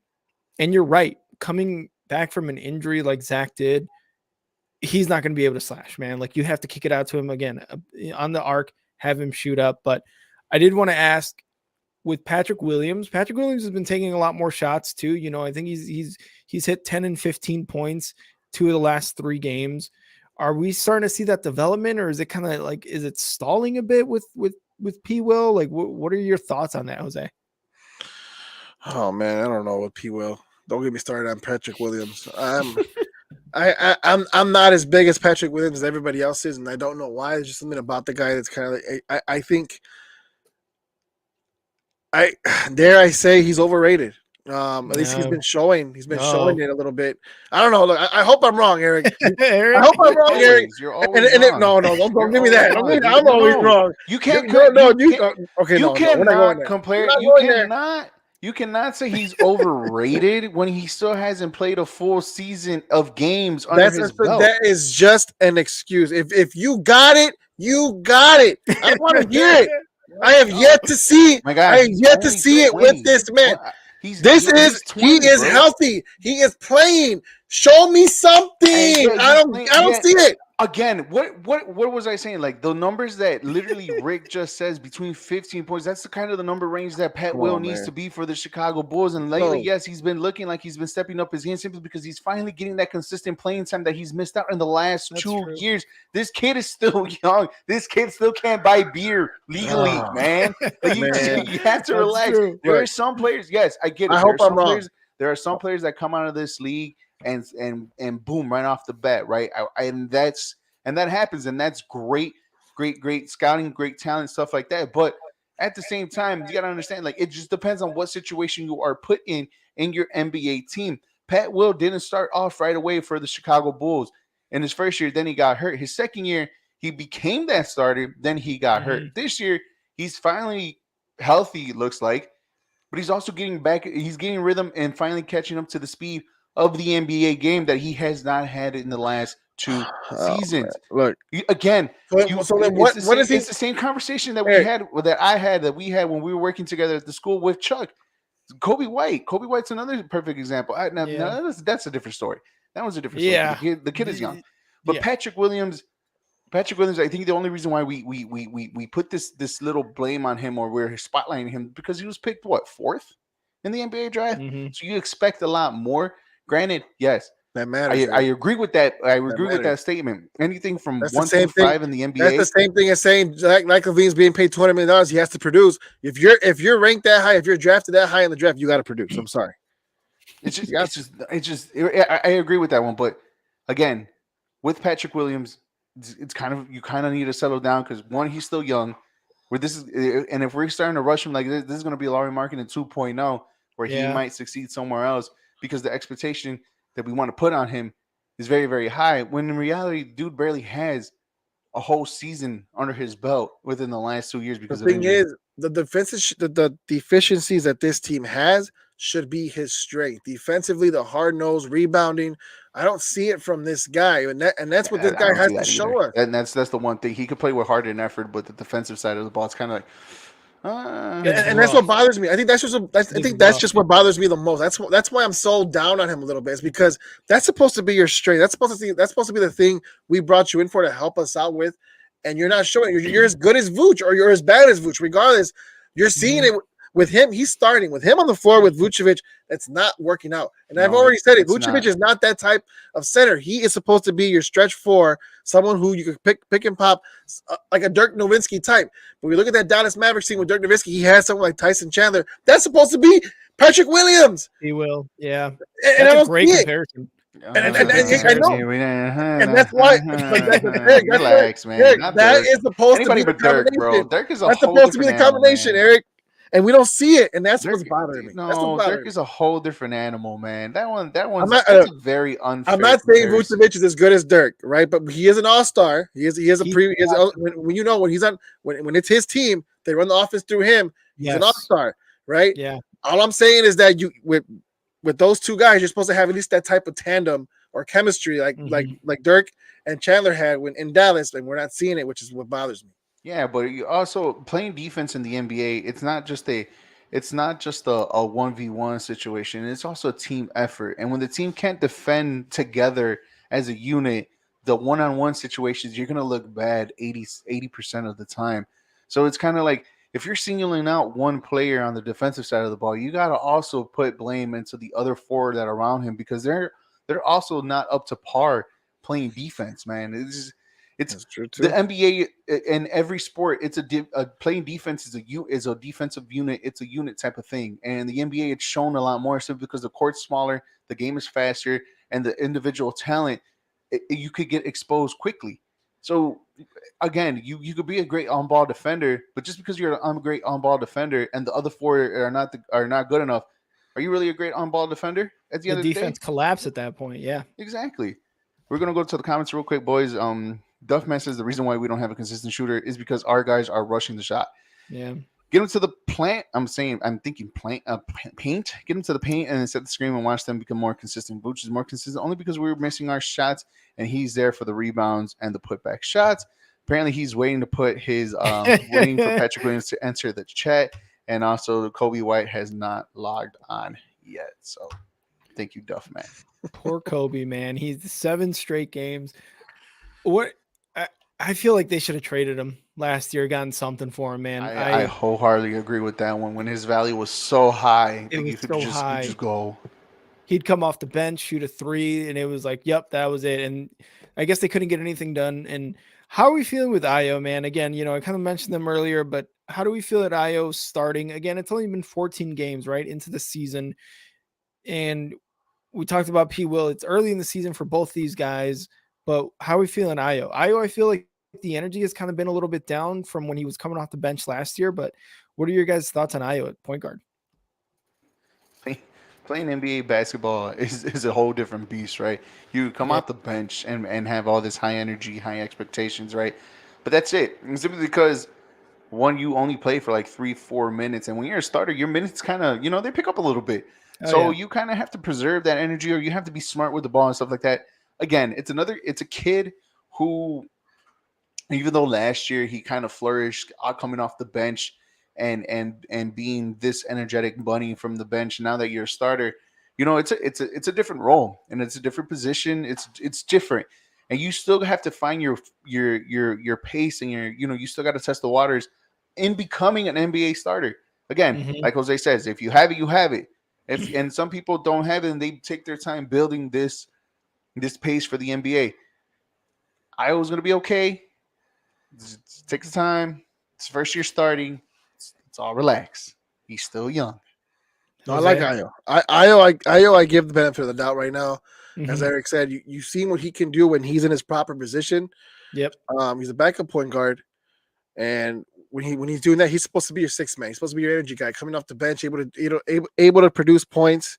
you're right, coming back from an injury like Zach did, he's not going to be able to slash, man. Like you have to kick it out to him again on the arc, have him shoot up. But I did want to ask with Patrick Williams. Patrick Williams has been taking a lot more shots too. You know, I think he's hit 10 and 15 points 2 of the last 3 games. Are we starting to see that development, or is it kind of like, is it stalling a bit with P. Will? Like, what are your thoughts on that, Jose? Oh man, I don't know with P. Will. Don't get me started on Patrick Williams. I'm not as big as Patrick Williams as everybody else is, and I don't know why. There's just something about the guy that's kind of like, I think I dare I say he's overrated. At least he's been showing it a little bit. I don't know. Look, I hope I'm wrong, Eric. Eric? I hope I'm wrong, Eric. You're always wrong. No, don't give me that. I'm always wrong. You can't. Okay, you no, cannot compare. You cannot say he's overrated when he still hasn't played a full season of games under his belt. That is just an excuse. If you got it, you got it. I want to hear it. I have yet to see. My God, I have yet to see it with this man. He is healthy. He is playing. Show me something. I don't see it. Again, what was I saying? Like the numbers that literally Rick just says between 15 points. That's the kind of the number range that Pat Will needs to be for the Chicago Bulls. And lately, yes, he's been looking like he's been stepping up his game simply because he's finally getting that consistent playing time that he's missed out in the last 2 years. This kid is still young. This kid still can't buy beer legally, man. Like, you have to relax. True. There are some players. Yes, I get it. I hope I'm wrong. There are some players that come out of this league and boom, right off the bat, right? And that happens, and that's great scouting, great talent, stuff like that. But at the same time, you got to understand, like, it just depends on what situation you are put in your NBA team. Pat Will didn't start off right away for the Chicago Bulls in his first year. Then he got hurt. His second year, he became that starter. Then he got hurt. This year, he's finally healthy, it looks like, but he's also getting back. He's getting rhythm and finally catching up to the speed of the NBA game that he has not had in the last 2 seasons. Look again. What is he? It's the same conversation that we had when we were working together at the school with Chuck. Kobe White. Kobe White's another perfect example. That's a different story. That was a different story. Yeah. The kid is young, but Patrick Williams. I think the only reason why we put this little blame on him, or we're spotlighting him, because he was picked 4th in the NBA draft. So you expect a lot more. Granted, yes, that matters. I agree with that. I agree with that statement. Anything from 1 to 5 in the NBA. That's the same thing as saying like Levine's being paid $20 million. He has to produce. If you're ranked that high, if you're drafted that high in the draft, you got to produce. I'm sorry. I agree with that one. But again, with Patrick Williams, it's kind of, you kind of need to settle down, because one, he's still young. And if we're starting to rush him like this is going to be Larry Marketing 2.0, where he might succeed somewhere else, because the expectation that we want to put on him is very, very high, when in reality, dude barely has a whole season under his belt within the last 2 years. Because the thing is, the deficiencies that this team has should be his strength. Defensively, the hard-nosed rebounding, I don't see it from this guy, and that's what this guy has to show us. And that's the one thing. He could play with heart and effort, but the defensive side of the ball, it's kind of like, and that's what bothers me. I think that's just what bothers me the most. That's why I'm so down on him a little bit. Is because that's supposed to be your strength. That's supposed to be the thing we brought you in for, to help us out with, and you're not showing. You're as good as Vooch, or you're as bad as Vooch. Regardless, you're seeing it with him. He's starting with him on the floor with Vucevic. That's not working out. And I've already said it. Vucevic is not that type of center. He is supposed to be your stretch 4, someone who you could pick and pop, like a Dirk Nowitzki type. But we look at that Dallas Mavericks team with Dirk Nowitzki. He has someone like Tyson Chandler. That's supposed to be Patrick Williams. He will, yeah. And I don't great see comparison. And I know, and that's why. Relax, man. That is supposed to be the Dirk, bro. Dirk is that's supposed to be the combination, Eric. And we don't see it, and that's what's bothering me. No, Dirk is a whole different animal, man. That one's a very unfair. I'm not saying Vucevic is as good as Dirk, right? But he is an all-star. He is when it's his team, they run the offense through him. He's an all-star, right? Yeah. All I'm saying is that with those two guys, you're supposed to have at least that type of tandem or chemistry, like Dirk and Chandler had when in Dallas, and we're not seeing it, which is what bothers me. Yeah, but you also playing defense in the NBA. It's not just a 1v1 situation. It's also a team effort. And when the team can't defend together as a unit, the one-on-one situations, you're gonna look bad 80% of the time. So it's kind of like if you're singling out one player on the defensive side of the ball, you gotta also put blame into the other four that are around him because they're also not up to par playing defense, man. It's That's true the too. NBA in every sport. It's playing defense is a defensive unit. It's a unit type of thing, and the NBA it's shown a lot more simply because the court's smaller, the game is faster, and the individual talent you could get exposed quickly. So again, you could be a great on ball defender, but just because you're a great on ball defender and the other four are not good enough, are you really a great on ball defender at the The end of the day? defense collapsed at that point. Yeah. Exactly. We're gonna go to the comments real quick, boys. Duffman says the reason why we don't have a consistent shooter is because our guys are rushing the shot. Yeah. Get them to the plant. I'm thinking paint. Get them to the paint and then set the screen and watch them become more consistent. Vooch is more consistent only because we were missing our shots, and he's there for the rebounds and the putback shots. Apparently, he's waiting to put his waiting for Patrick Williams to enter the chat, and also Kobe White has not logged on yet. So, thank you, Duffman. Poor Kobe, man. He's 7 straight games. What I feel like they should have traded him last year, gotten something for him, man. I wholeheartedly agree with that one. When his value was so high, It was you could so just high. you just go. He'd come off the bench, shoot a 3, and it was like, yep, that was it. And I guess they couldn't get anything done. And how are we feeling with Io, man? Again, I kind of mentioned them earlier, but how do we feel at Io starting? Again, it's only been 14 games, right, into the season. And we talked about P. Will. It's early in the season for both these guys, but how are we feeling Io? Io, I feel like the energy has kind of been a little bit down from when he was coming off the bench last year, but what are your guys' thoughts on Io at point guard? Playing NBA basketball is a whole different beast, right? You come off the bench and have all this high energy, high expectations, right? But that's it. And simply because one, you only play for like 3-4 minutes, and when you're a starter, your minutes kind of they pick up a little bit. You kind of have to preserve that energy, or you have to be smart with the ball and stuff like that. Again, it's a kid who, even though last year he kind of flourished coming off the bench and being this energetic bunny from the bench, now that you're a starter, it's a different role and it's a different position. It's different, and you still have to find your pace and you still got to test the waters in becoming an NBA starter. Again, like Jose says, if you have it, you have it. And some people don't have it, and they take their time building this pace for the NBA. Iowa's going to be okay. Just take the time. It's first year starting. It's all relax. He's still young. No, I like Io. I give the benefit of the doubt right now. As Eric said, you've seen what he can do when he's in his proper position. Yep. He's a backup point guard, and when he's doing that, he's supposed to be your sixth man. He's supposed to be your energy guy, coming off the bench, able to produce points.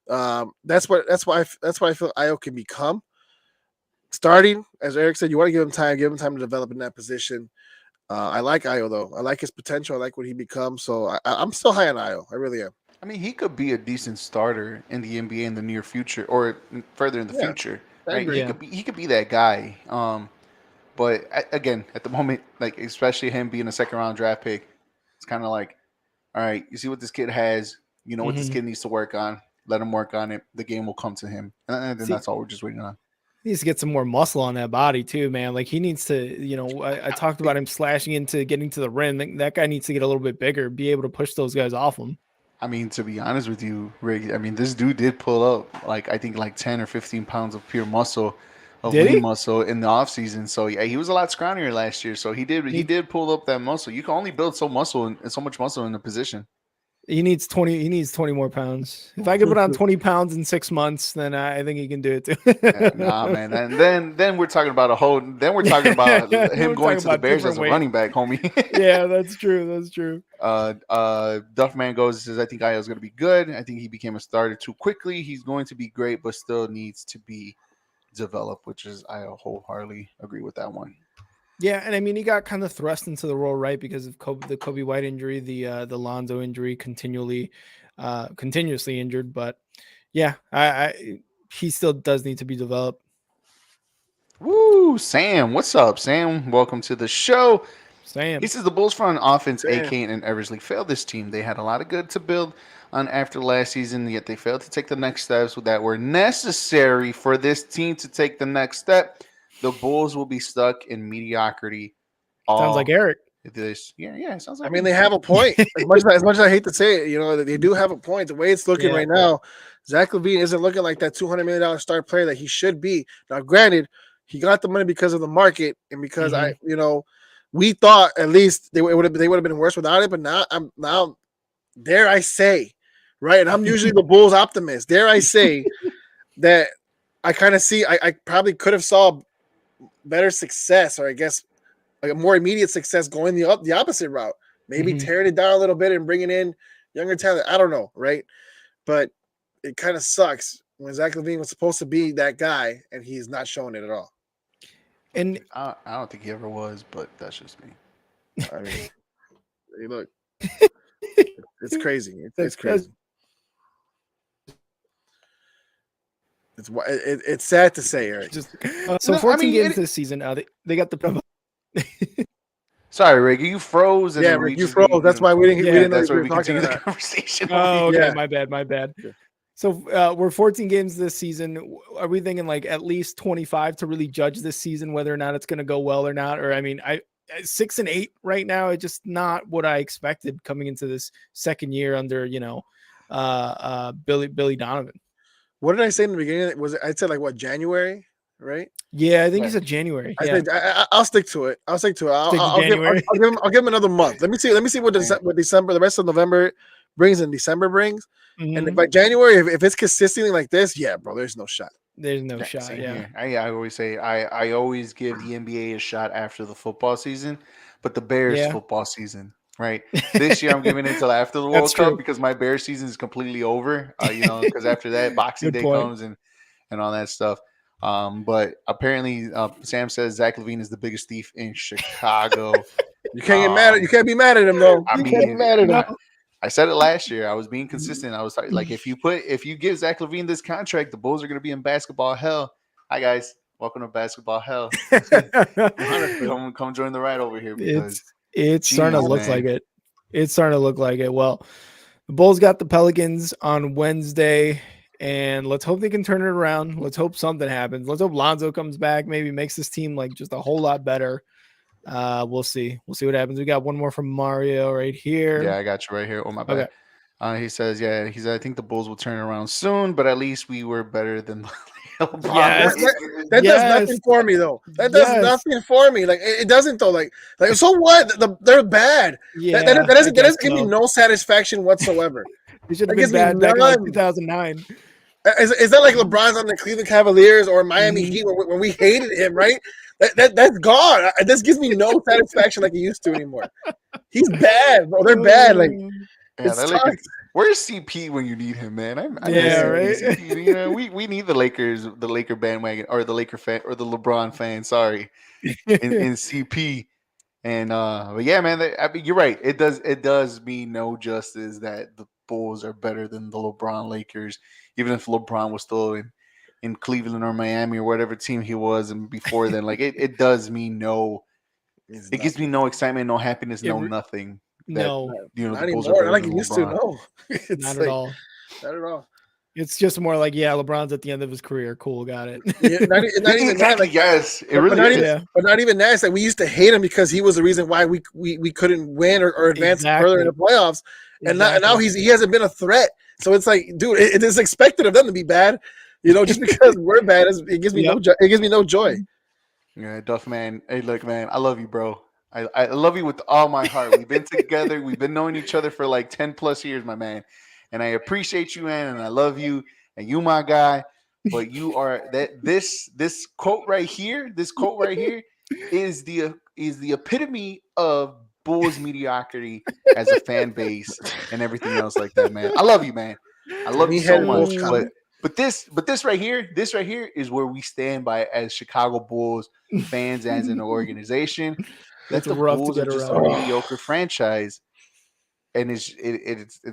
That's why I feel Io can become. Starting, as Eric said, you want to give him time to develop in that position. I like Io though. I like his potential. I like what he becomes. So I'm still high on Io. I really am. I mean, he could be a decent starter in the NBA in the near future or further in the future. Right? He could be that guy. But again, at the moment, like especially him being a second round draft pick, it's kind of like, all right, you see what this kid has. You know what this kid needs to work on. Let him work on it. The game will come to him, and then that's all we're just waiting on. He needs to get some more muscle on that body too, man. Like he needs to, I talked about him slashing into getting to the rim. That guy needs to get a little bit bigger, be able to push those guys off him. I mean, to be honest with you, Rick, I mean, this dude did pull up like 10 or 15 pounds of pure muscle, lean muscle in the offseason. So yeah, he was a lot scrawnier last year. So he did pull up that muscle. You can only build so much muscle in a position. He needs 20 more pounds. If I could put on 20 pounds in 6 months, then I think he can do it too. Nah, man. And then we're talking about him going to the Bears as a running back, homie. Yeah, that's true. That's true. Duffman goes and says, I think Io's going to be good. I think he became a starter too quickly. He's going to be great, but still needs to be developed, which is I wholeheartedly agree with that one. Yeah, and I mean he got kind of thrust into the role, right, because of the Kobe White injury, the Lonzo injury, continuously injured. But yeah, he still does need to be developed. Woo, Sam, what's up, Sam? Welcome to the show. Sam, he says the Bulls front offense, AK and Eversley, failed this team. They had a lot of good to build on after last season, yet they failed to take the next steps that were necessary for this team to take the next step. the Bulls will be stuck in mediocrity. Sounds like Eric. This, yeah, it sounds like. I mean, they have a point. As much as I hate to say it, they do have a point. The way it's looking right now, Zach LaVine isn't looking like that $200 million star player that he should be. Now, granted, he got the money because of the market and because we thought at least they would have been worse without it. But now, dare I say, right? And I'm usually the Bulls optimist. Dare I say that I kind of see I probably could have saw better success, or I guess like a more immediate success going the opposite route, maybe tearing it down a little bit and bringing in younger talent. I don't know, right? But it kind of sucks when Zach LaVine was supposed to be that guy and he's not showing it at all. And I don't think he ever was, but that's just me. I mean, hey, look, it's crazy. It's crazy. It's sad to say, Eric. So 14 games this season. They got the. Sorry, Rick, you froze. Yeah, Rick, you froze. That's why we didn't. That's know why we we were continue talking the conversation. Oh, okay. Yeah. My bad. Yeah. So we're 14 games this season. Are we thinking like at least 25 to really judge this season whether or not it's going to go well or not? Or I mean, 6 and 8 right now. It's just not what I expected coming into this second year under Billy Donovan. What did I say in the beginning? I said like what, January, right? Yeah, I think you said January. I'll stick to it. I'll give him another month. Let me see what December, the rest of November brings and December brings. And by January, if it's consistently like this, yeah, bro, there's no shot. There's no shot. Yeah. I always say I always give the NBA a shot after the football season, but the Bears football season. Right. This year I'm giving it till after the World Cup because my Bears season is completely over. Because after that Boxing Day comes and all that stuff. But apparently Sam says Zach LaVine is the biggest thief in Chicago. You can't get mad at. You can't be mad at him though. You can't be mad at him. I said it last year. I was being consistent. I was like, if you give Zach LaVine this contract, the Bulls are going to be in basketball hell. Hi guys, welcome to basketball hell. Come join the ride over here because. It's starting to look like it. It's starting to look like it. Well, the Bulls got the Pelicans on Wednesday, and let's hope they can turn it around. Let's hope something happens. Let's hope Lonzo comes back, maybe makes this team like just a whole lot better. We'll see. We'll see what happens. We got one more from Mario right here. Yeah, I got you right here. Oh, my bad. Okay. He says, I think the Bulls will turn it around soon, but at least we were better than Yes. That does nothing for me though. That does nothing for me. Like it doesn't though. Like so what? They're bad. Yeah, that doesn't give me no satisfaction whatsoever. It should have been bad back in like 2009. Is that like LeBron's on the Cleveland Cavaliers or Miami Heat when we hated him, right? That's gone. This gives me no satisfaction like it used to anymore. He's bad, bro. They're bad. Like where's CP when you need him, man? Right. CP, we need the Laker bandwagon or the Laker fan or the LeBron fan. Sorry, in CP. And but yeah, man, I mean, you're right. It does mean no justice that the Bulls are better than the LeBron Lakers, even if LeBron was still in Cleveland or Miami or whatever team he was, and before then, like it does mean no. It gives me no excitement, no happiness, nothing. No, the Bulls are better like it used to. No, not at all. Not at all. It's just more like, LeBron's at the end of his career. Cool, got it. Not even exactly. That, yes, it really is. But not even that. It's like we used to hate him because he was the reason why we couldn't win or advance further in the playoffs. And now he hasn't been a threat. So it's like, dude, it is expected of them to be bad. Just because we're bad, it gives me no joy. Yeah, Duff, man. Hey, look, man, I love you, bro. I love you with all my heart. We've been together. We've been knowing each other for like 10 plus years, my man. And I appreciate you, man. And I love you. And you, my guy. But you are this quote right here. This quote right here is the epitome of Bulls mediocrity as a fan base and everything else like that, man. I love you, man. I love you so much. But this right here is where we stand by as Chicago Bulls fans, as an organization. That's the Bulls are just a mediocre franchise, and it's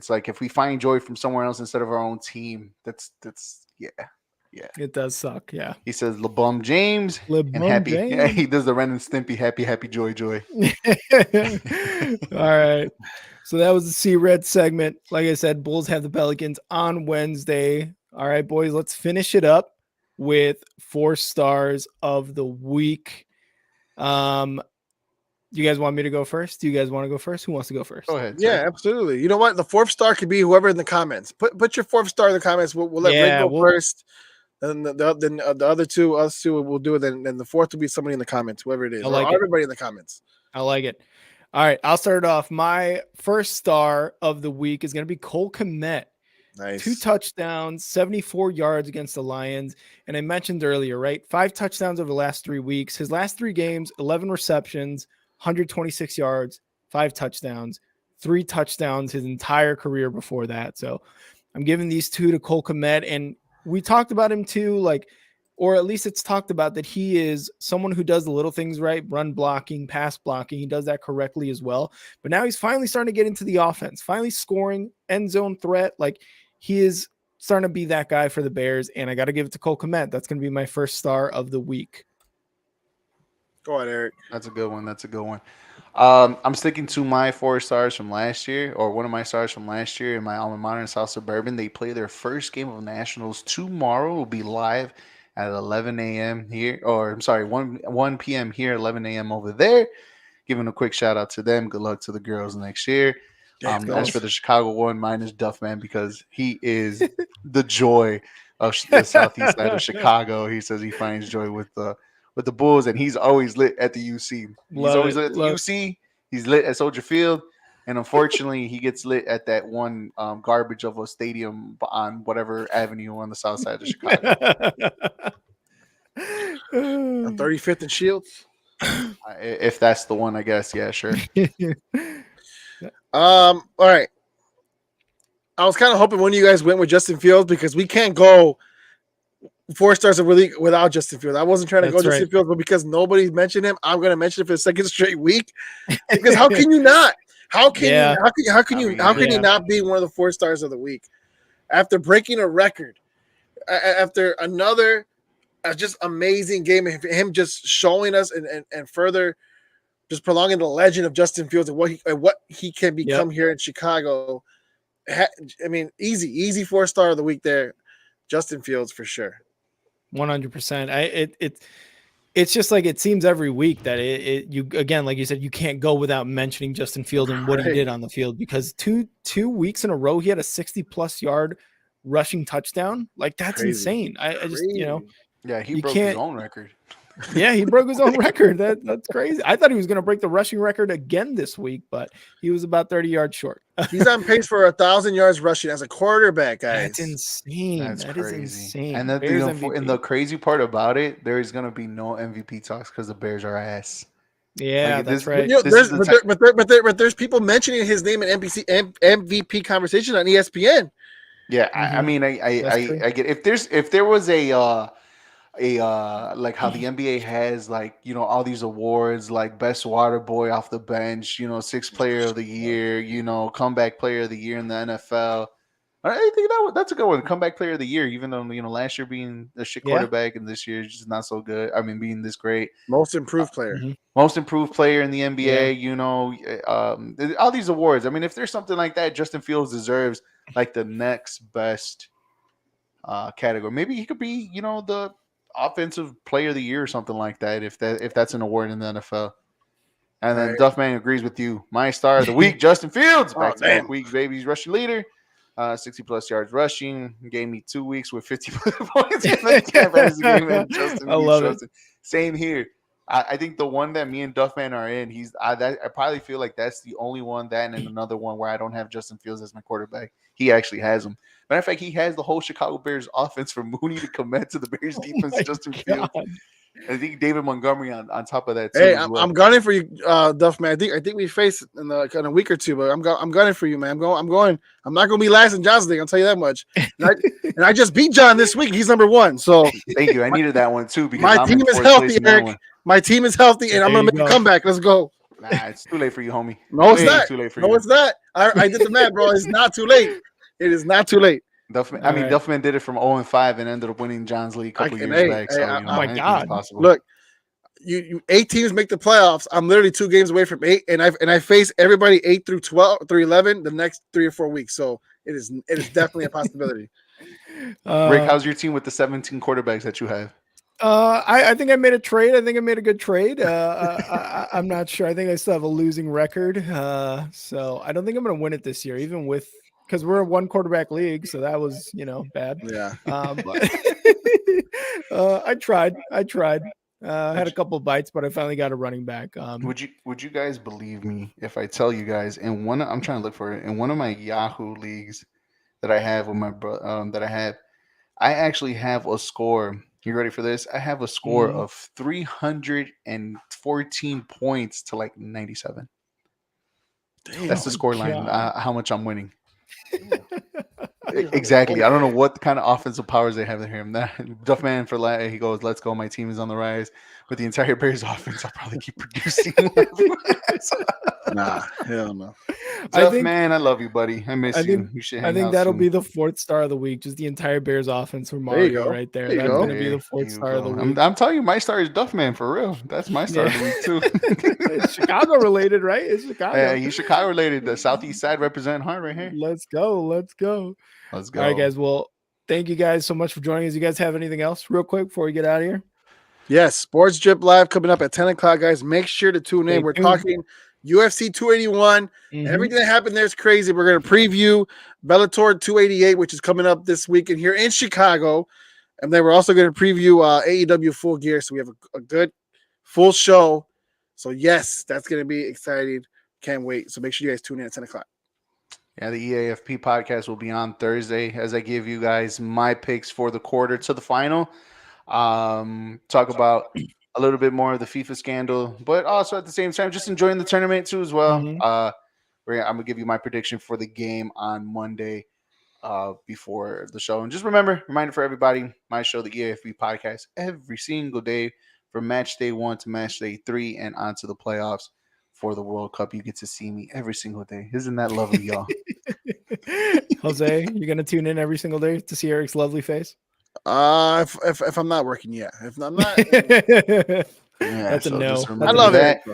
like if we find joy from somewhere else instead of our own team, that's yeah. It does suck. Yeah. He says LeBron James and happy. James. Yeah, he does the Ren and Stimpy happy joy. All right. So that was the C-Red segment. Like I said, Bulls have the Pelicans on Wednesday. All right, boys, let's finish it up. with 4 stars of the week. Do you guys want me to go first? Do you guys want to go first? Who wants to go first? Go ahead. Yeah, absolutely. You know what? The 4th star could be whoever in the comments. Put your 4th star in the comments. We'll let Ray go first. Then the other two, us two, will do it. Then the 4th will be somebody in the comments, whoever it is, or everybody in the comments. I like it. All right, I'll start it off. My first star of the week is going to be Cole Kmet. Nice. 2 touchdowns, 74 yards against the Lions. And I mentioned earlier, right? 5 touchdowns over the last 3 weeks. His last 3 games, 11 receptions, 126 yards, 5 touchdowns, 3 touchdowns his entire career before that. So I'm giving these 2 to Cole Kmet. And we talked about him too, like, or at least it's talked about that he is someone who does the little things right, run blocking, pass blocking. He does that correctly as well. But now he's finally starting to get into the offense, finally scoring, end zone threat. Like, he is starting to be that guy for the Bears, and I got to give it to Cole Kmet. That's going to be my first star of the week. Go on, Eric. That's a good one. I'm sticking to my 4 stars from last year, or one of my stars from last year in my alma mater in South Suburban. They play their first game of Nationals tomorrow. It will be live at 11 a.m. here, or I'm sorry, 1 p.m. here, 11 a.m. over there. Giving a quick shout out to them. Good luck to the girls next year. As for the Chicago one, mine is Duffman because he is the joy of the southeast side of Chicago. He says he finds joy with the Bulls, and he's always lit at the UC. He's always lit at the UC. He's lit at Soldier Field, and unfortunately, he gets lit at that one garbage of a stadium on whatever avenue on the south side of Chicago. 35th and Shields. If that's the one, I guess. Yeah, sure. All right. I was kind of hoping one of you guys went with Justin Fields because we can't go 4 stars of the week without Justin Fields. I wasn't trying to go Justin Fields, but because nobody mentioned him, I'm going to mention it for the second straight week. Because how can you not? How can you not be one of the 4 stars of the week after breaking a record, after another just amazing game, him just showing us and further just prolonging the legend of Justin Fields and what he can become here in Chicago. I mean, easy 4 star of the week there, Justin Fields for sure. 100%. It's just like it seems every week that you again, like you said, you can't go without mentioning Justin Fields and what he did on the field, because two weeks in a row he had a 60+ yard rushing touchdown. Like, that's insane. I just he broke his own record. Yeah, he broke his own record. That's crazy. I thought he was going to break the rushing record again this week, but he was about 30 yards short. He's on pace for 1,000 yards rushing as a quarterback, guys. That's insane. That is insane. And then and the crazy part about it, there is going to be no MVP talks because the Bears are ass. Yeah, that's right. But there's people mentioning his name in MVP conversation on ESPN. Yeah, I mean, I get if there was a like how the NBA has, like, you know, all these awards like best water boy off the bench, you know, 6th player of the year, you know, comeback player of the year in the NFL. I think that's a good one, comeback player of the year, even though, you know, last year being a shit quarterback and this year is just not so good. I mean, being this great. Most improved player. Most improved player in the NBA, you know, all these awards. I mean, if there's something like that, Justin Fields deserves like the next best category. Maybe he could be, you know, the offensive player of the year or something like that, if that's an award in the NFL. And then Duffman agrees with you. My star of the week, Justin Fields. Back-to-back week, baby's rushing leader. 60+ yards rushing. Gave me 2 weeks with 50 points in the game. Justin, I love it. Same here. I think the one that me and Duffman are in, I probably feel like that's the only one, that and another one where I don't have Justin Fields as my quarterback. He actually has him. Matter of fact, he has the whole Chicago Bears offense from Mooney to Komet to the Bears defense. Justin Fields. I think David Montgomery on top of that too. Hey, I'm gunning for you, Duffman. I think we face in a week or two, but I'm gunning for you, man. I'm going. I'm not going to be last in John's league. I'll tell you that much. And I just beat John this week. He's number 1. So thank you. I needed that one too because my team is healthy, Eric. My team is healthy, and I'm going to make a comeback. Let's go. Nah, it's too late for you, homie. No, it's not. Too late for you. It's not. I did the math, bro. It's not too late. It is not too late. Duffman did it from 0-5 and ended up winning John's league a couple years back. So, oh my God! Look, you 8 teams make the playoffs. I'm literally 2 games away from 8, and I face everybody 8 through 12 through 11 the next 3 or 4 weeks. So it is definitely a possibility. Rick, how's your team with the 17 quarterbacks that you have? I think I made a trade. I think I made a good trade. I'm not sure. I think I still have a losing record. So I don't think I'm going to win it this year, even with because we're a 1 quarterback league. So that was, bad. Yeah. But I tried. I had a couple of bites, but I finally got a running back. Would you guys believe me if I tell you guys I'm trying to look for it in one of my Yahoo leagues that I have with my I actually have a score. You ready for this? I have a score of 314 points to like 97. Damn. That's the score line. How much I'm winning. Exactly. I don't know what kind of offensive powers they have in here. Duffman for he goes, "Let's go. My team is on the rise." With the entire Bears offense, I'll probably keep producing. Nah, hell no. Duffman, I love you, buddy. I miss you. You should hang I think out that'll soon. be the 4th star of the week. Just the entire Bears offense from Mario right there. That's going to be the 4th star of the week. I'm telling you, my star is Duffman for real. That's my star of the week too. It's Chicago related, right? It's Chicago. Yeah, he's Chicago related. The Southeast side representing hard right here. Let's go. Let's go. All right, guys. Well, thank you guys so much for joining us. You guys have anything else real quick before we get out of here? Yes, Sports Drip Live coming up at 10 o'clock, guys. Make sure to tune in. We're talking UFC 281. Everything that happened there is crazy. We're going to preview Bellator 288, which is coming up this weekend here in Chicago. And then we're also going to preview AEW Full Gear. So we have a good full show. So, yes, that's going to be exciting. Can't wait. So make sure you guys tune in at 10 o'clock. Yeah, the EAFP podcast will be on Thursday as I give you guys my picks for the quarter to the final. Talk about a little bit more of the FIFA scandal, but also at the same time, just enjoying the tournament too as well. I'm going to give you my prediction for the game on Monday before the show. And just reminder for everybody, my show, the EAFP podcast, every single day from match day 1 to match day 3 and on to the playoffs for the World Cup. You get to see me every single day. Isn't that lovely, y'all? Jose, you're going to tune in every single day to see Eric's lovely face? If I'm not working, yeah. If I'm not, that's a no. I love that.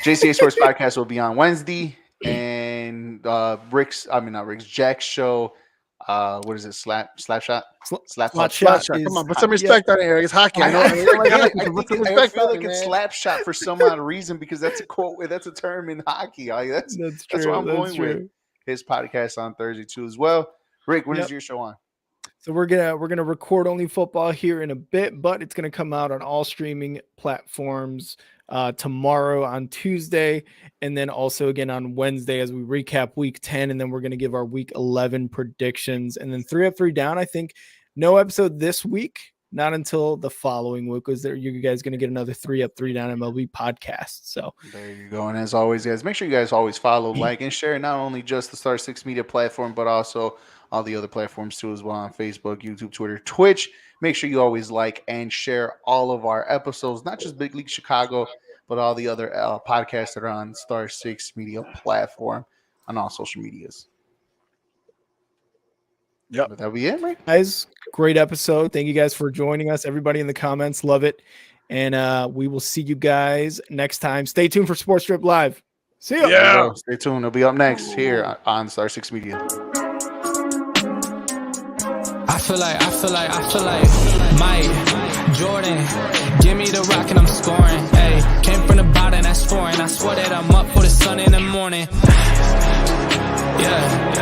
JCA Sports Podcast will be on Wednesday, and Jack's show. What is it? Slap shot. Come on, put some respect on it, Eric. It's hockey. I know. I feel like it's slap shot for some odd reason because that's a quote. That's a term in hockey. That's what I'm going with. His podcast on Thursday too as well. Rick, when is your show on? So we're gonna record only football here in a bit, but it's gonna come out on all streaming platforms tomorrow on Tuesday, and then also again on Wednesday as we recap Week 10, and then we're gonna give our Week 11 predictions, and then 3 Up 3 Down. I think no episode this week, not until the following week. Was there you guys gonna get another 3 Up 3 Down MLB podcast? So there you go. And as always, guys, make sure you guys always follow, like, and share not only just the Star 6 Media platform, but also all the other platforms too as well on Facebook, YouTube, Twitter, Twitch. Make sure you always like and share all of our episodes, not just Big League Chicago, but all the other podcasts that are on Star 6 Media platform on all social medias. Yep. But that'll be it, right? Guys, great episode. Thank you guys for joining us. Everybody in the comments, love it. And we will see you guys next time. Stay tuned for Sports Strip Live. See ya. Yeah. Stay tuned. It'll be up next here on Star 6 Media. I feel like Mike, Jordan, give me the rock and I'm scoring. Hey, came from the bottom, that's foreign. I swear that I'm up for the sun in the morning. Yeah.